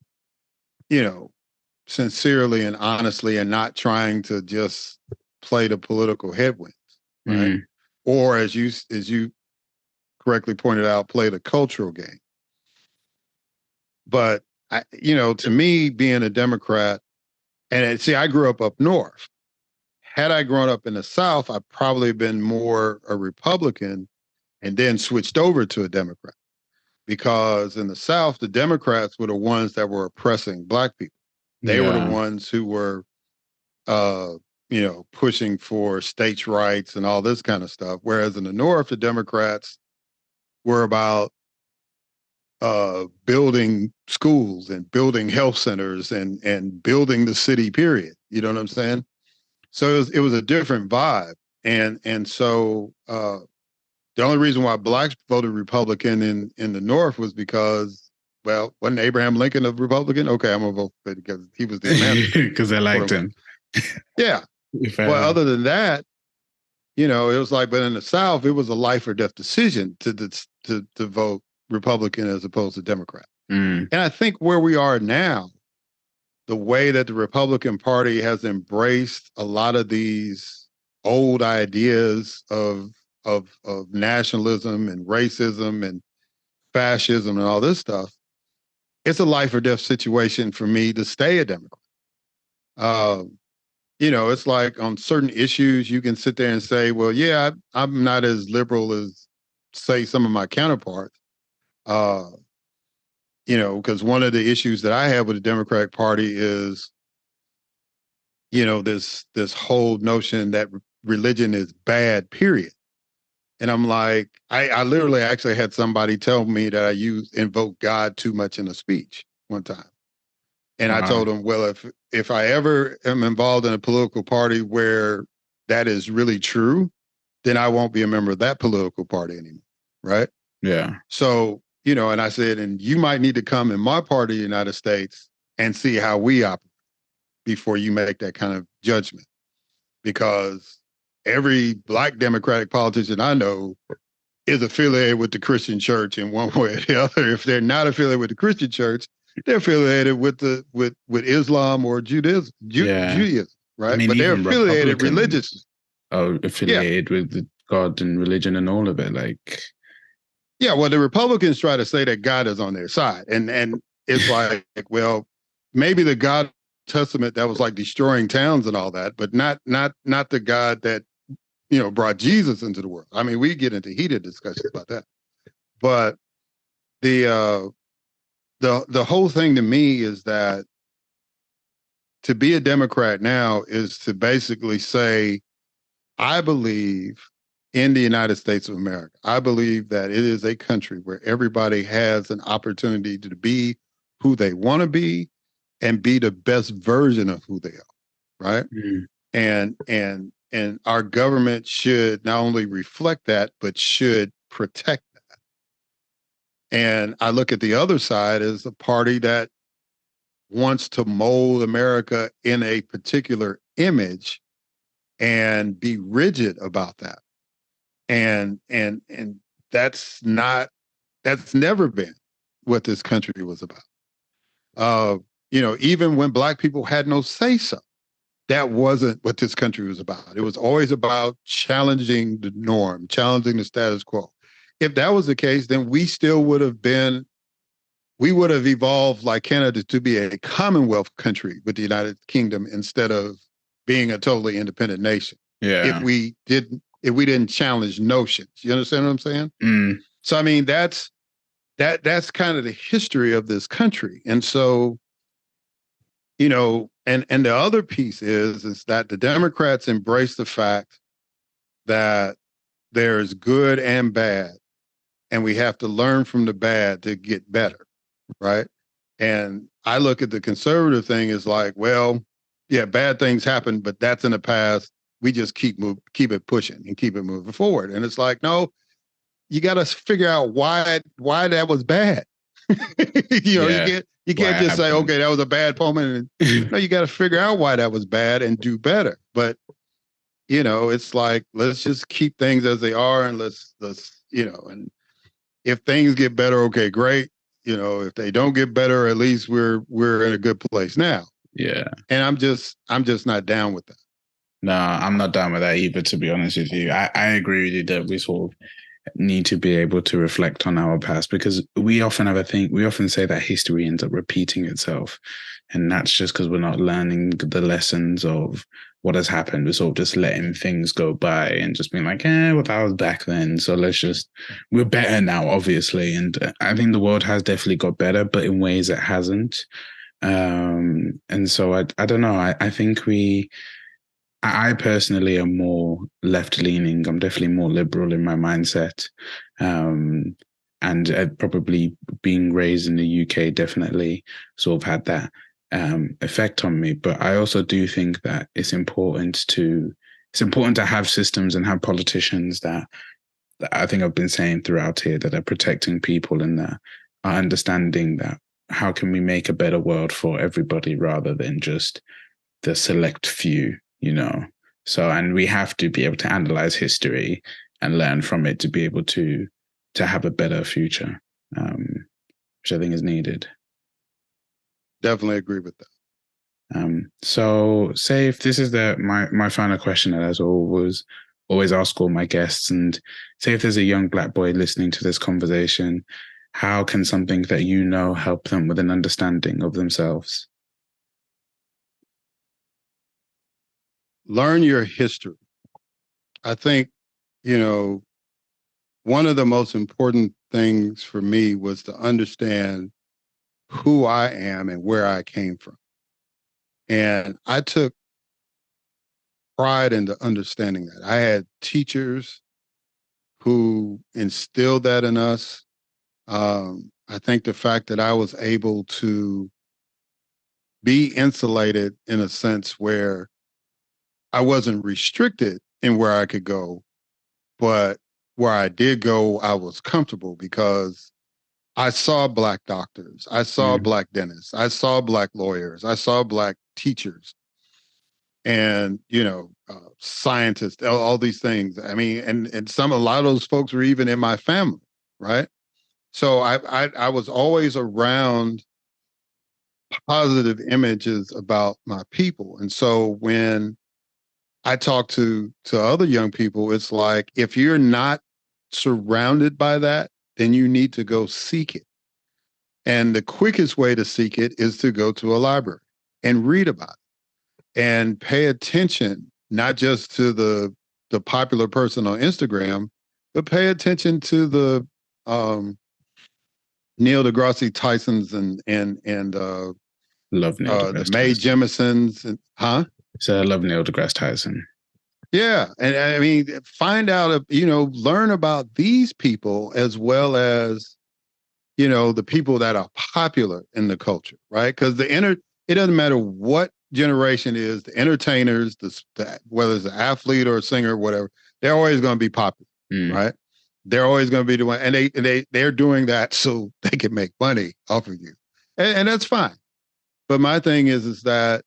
sincerely and honestly, and not trying to just play the political headwinds, right? Or as you correctly pointed out, play the cultural game. But to me, being a Democrat, and see, I grew up north. Had I grown up in the South, I'd probably been more a Republican and then switched over to a Democrat. Because in the South, the Democrats were the ones that were oppressing Black people. They were the ones who were, pushing for states' rights and all this kind of stuff. Whereas in the North, the Democrats were about building schools and building health centers and building the city, period. You know what I'm saying? So it was a different vibe. And so the only reason why Blacks voted Republican in the North was because well, wasn't Abraham Lincoln a Republican? Okay, I'm gonna vote for it because he was the emancipator. Because they liked him. Yeah. Well, other than that, it was like, but in the South, it was a life or death decision to vote Republican as opposed to Democrat. Mm. And I think where we are now, the way that the Republican Party has embraced a lot of these old ideas of nationalism and racism and fascism and all this stuff, it's a life or death situation for me to stay a Democrat. It's like on certain issues, you can sit there and say, well, yeah, I'm not as liberal as, say, some of my counterparts. Because one of the issues that I have with the Democratic Party is, this whole notion that religion is bad, period. And I'm like, I literally actually had somebody tell me that I invoke God too much in a speech one time. And I told him, well, if I ever am involved in a political party where that is really true, then I won't be a member of that political party anymore. Right. Yeah. So, and I said, and you might need to come in my party of the United States and see how we operate before you make that kind of judgment. Because every Black Democratic politician I know is affiliated with the Christian church in one way or the other. If they're not affiliated with the Christian church, they're affiliated with Islam or Judaism, right? I mean, but they're affiliated religiously. Oh, affiliated with God and religion and all of it, like. Yeah, well, the Republicans try to say that God is on their side, and it's like, well, maybe the God Testament that was like destroying towns and all that, but not the God that brought Jesus into the world. I mean, we get into heated discussions about that, but the whole thing to me is that to be a Democrat now is to basically say, I believe in the United States of America. I believe that it is a country where everybody has an opportunity to be who they want to be and be the best version of who they are, right? Mm. And our government should not only reflect that, but should protect that. And I look at the other side as a party that wants to mold America in a particular image and be rigid about that. And that's never been what this country was about. Even when Black people had no say so, that wasn't what this country was about. It was always about challenging the norm, challenging the status quo. If that was the case, then we would have evolved like Canada to be a Commonwealth country with the United Kingdom instead of being a totally independent nation. Yeah. If we didn't challenge notions. You understand what I'm saying? Mm. So I mean, that's kind of the history of this country. And so, and the other piece is that the Democrats embrace the fact that there's good and bad, and we have to learn from the bad to get better, right? And I look at the conservative thing as like, well, yeah, bad things happen, but that's in the past. We just keep it pushing and keep it moving forward. And it's like, no, you got to figure out why that was bad. You can't just say, okay, that was a bad moment. No, you got to figure out why that was bad and do better. But it's like, let's just keep things as they are, and let's and if things get better, okay, great. If they don't get better, at least we're in a good place now. Yeah. And I'm just not down with that. No, I'm not down with that either, to be honest with you. I agree with you that we sort of need to be able to reflect on our past, because we often say that history ends up repeating itself. And that's just because we're not learning the lessons of what has happened. We're sort of just letting things go by and just being like, well, that was back then. So we're better now, obviously. And I think the world has definitely got better, but in ways it hasn't. And so I don't know. I think I personally am more left-leaning. I'm definitely more liberal in my mindset. And probably being raised in the UK definitely sort of had that effect on me. But I also do think that it's important to have systems and have politicians that I think I've been saying throughout here, that are protecting people and that are understanding that how can we make a better world for everybody rather than just the select few, you know? So, and we have to be able to analyze history and learn from it to be able to have a better future, which I think is needed. Definitely agree with that. So say if this is my final question that I always ask all my guests, and say if there's a young Black boy listening to this conversation, how can something that you know help them with an understanding of themselves? Learn your history. I think, one of the most important things for me was to understand who I am and where I came from. And I took pride into understanding that. I had teachers who instilled that in us. I think the fact that I was able to be insulated in a sense where I wasn't restricted in where I could go, but where I did go, I was comfortable because I saw Black doctors, I saw Black dentists, I saw Black lawyers, I saw Black teachers, and scientists, all these things. I mean, and a lot of those folks were even in my family, right? So I was always around positive images about my people, and so when I talk to other young people, it's like, if you're not surrounded by that, then you need to go seek it. And the quickest way to seek it is to go to a library and read about it and pay attention, not just to the popular person on Instagram, but pay attention to the Neil deGrasse Tysons and love Neil deGrasse the Mae Tyson. Jemisons, and So I love Neil deGrasse Tyson. Yeah. And I mean, find out, learn about these people as well as, the people that are popular in the culture, right? Because it doesn't matter what generation it is, the entertainers, whether it's an athlete or a singer or whatever, they're always going to be popular, right? They're always going to be the one, and they're doing that so they can make money off of you. And that's fine. But my thing is that,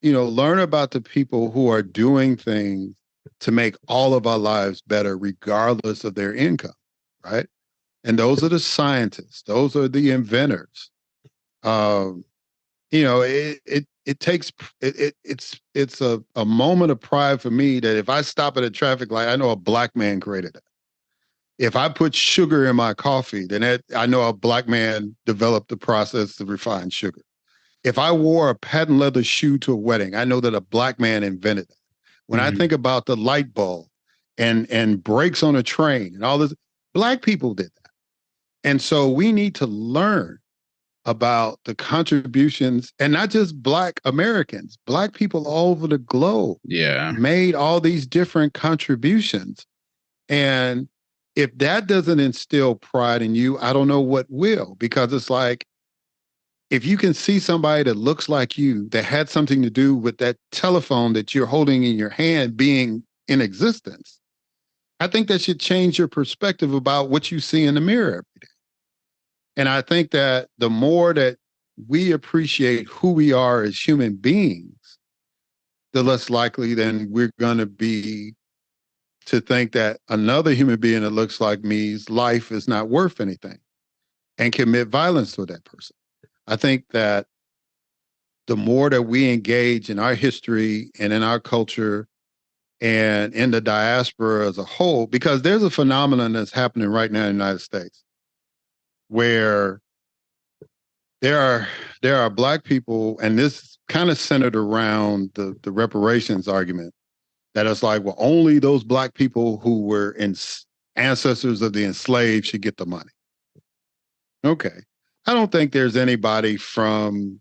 learn about the people who are doing things to make all of our lives better, regardless of their income, right? And those are the scientists. Those are the inventors. It's a moment of pride for me that if I stop at a traffic light, I know a Black man created it. If I put sugar in my coffee, then I know a Black man developed the process to refine sugar. If I wore a patent leather shoe to a wedding, I know that a Black man invented it. When I think about the light bulb and brakes on a train and all this, Black people did that. And so we need to learn about the contributions, and not just Black Americans, Black people all over the globe made all these different contributions. And if that doesn't instill pride in you, I don't know what will, because it's like, if you can see somebody that looks like you, that had something to do with that telephone that you're holding in your hand being in existence, I think that should change your perspective about what you see in the mirror every day. And I think that the more that we appreciate who we are as human beings, the less likely then we're going to be to think that another human being that looks like me's life is not worth anything and commit violence to that person. I think that the more that we engage in our history and in our culture and in the diaspora as a whole, because there's a phenomenon that's happening right now in the United States where there are Black people, and this kind of centered around the reparations argument, that it's like, well, only those Black people who were ancestors of the enslaved should get the money. Okay. I don't think there's anybody from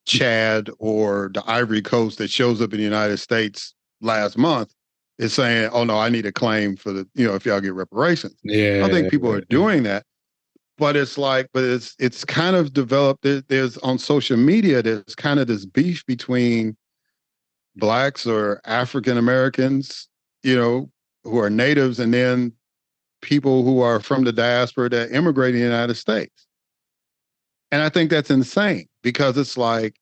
Chad or the Ivory Coast that shows up in the United States last month is saying, oh no, I need a claim for if y'all get reparations. I don't think people are doing that. But it's like, it's kind of developed. There's on social media, there's kind of this beef between Blacks or African Americans, who are natives, and then people who are from the diaspora that immigrate in the United States. And I think that's insane because it's like,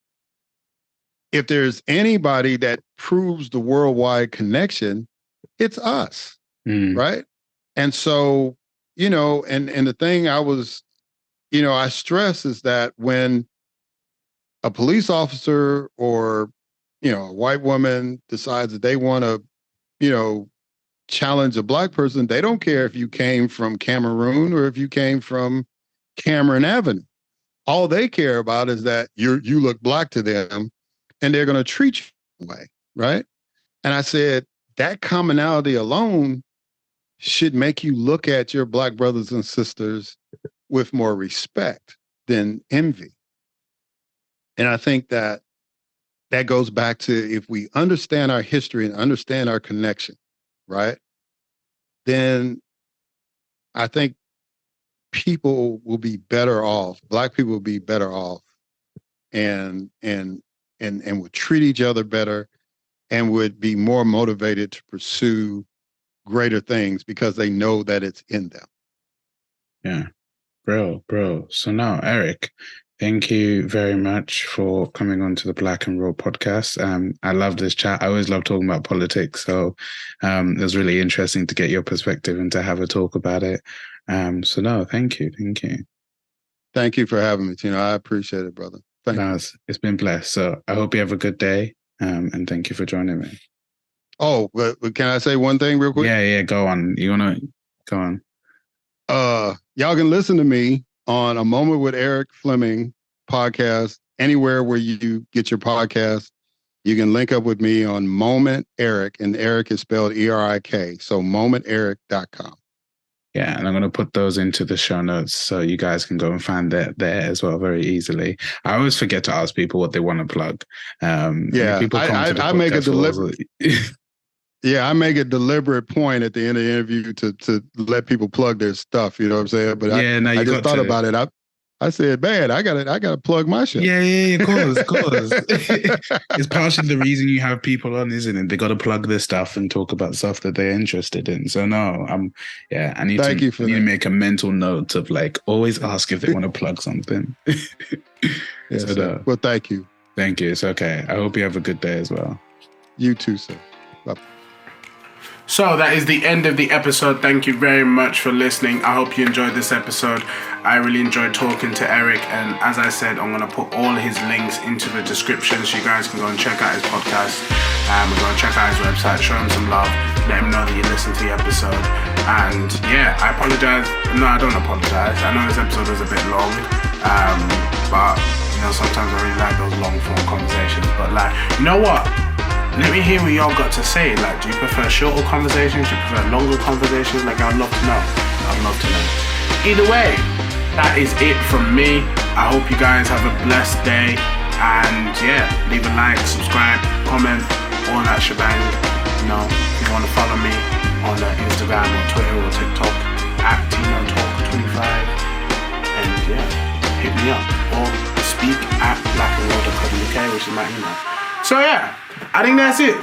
if there's anybody that proves the worldwide connection, it's us, right? And so, you know, and the thing I stress is that when a police officer or, you know, a white woman decides that they want to, you know, challenge a Black person, they don't care if you came from Cameroon or if you came from Cameron Avenue. All they care about is that you look Black to them, and they're going to treat you that way, right? And I said, that commonality alone should make you look at your Black brothers and sisters with more respect than envy. And I think that goes back to, if we understand our history and understand our connection, right? Then I think people will be better off. Black people will be better off and would treat each other better and would be more motivated to pursue greater things because they know that it's in them. Yeah, bro. So now, Erik, thank you very much for coming on to the Black and Raw podcast. I love this chat. I always love talking about politics. So it was really interesting to get your perspective and to have a talk about it. So no, thank you. Thank you for having me, Tino. I appreciate it, brother. Thank you. It's been blessed. So I hope you have a good day. And thank you for joining me. Oh, but can I say one thing real quick? Yeah, go on. You want to go on? Y'all can listen to me on A Moment with Erik Fleming podcast, anywhere where you get your podcast. You can link up with me on Moment Erik, and Erik is spelled ERIK. So momenterik.com. Yeah, and I'm going to put those into the show notes so you guys can go and find that there as well very easily. I always forget to ask people what they want to plug. I make a deliberate. Yeah, I make a deliberate point at the end of the interview to let people plug their stuff. You know what I'm saying? But I just thought about it. I said, man, I gotta plug my shit. Yeah, of course. It's partially the reason you have people on, isn't it? They got to plug their stuff and talk about stuff that they're interested in. So no, I need to make a mental note of like always ask if they want to plug something. Yes, so well, thank you. Thank you. It's okay. I hope you have a good day as well. You too, sir. Bye. So that is the end of the episode. Thank you very much for listening. I hope you enjoyed this episode. I really enjoyed talking to Erik, and as I said, I'm going to put all his links into the description so you guys can go and check out his podcast. We're going to check out his website, show him some love, let him know that you listened to the episode. And yeah, I apologize. No, I don't apologize. I know this episode was a bit long, but you know, sometimes I really like those long form conversations. But like, you know what? Let me hear what y'all got to say. Like, do you prefer shorter conversations? Do you prefer longer conversations? Like, I'd love to know. Either way, that is it from me. I hope you guys have a blessed day. And yeah, leave a like, subscribe, comment, all that shebang. You know, if you want to follow me on Instagram or Twitter or TikTok at TinoTalk25. And yeah, hit me up. Or speak at blackandraw.co.uk, which is my email. So yeah, I think that's it.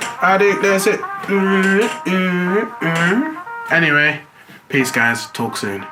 Anyway, peace guys, talk soon.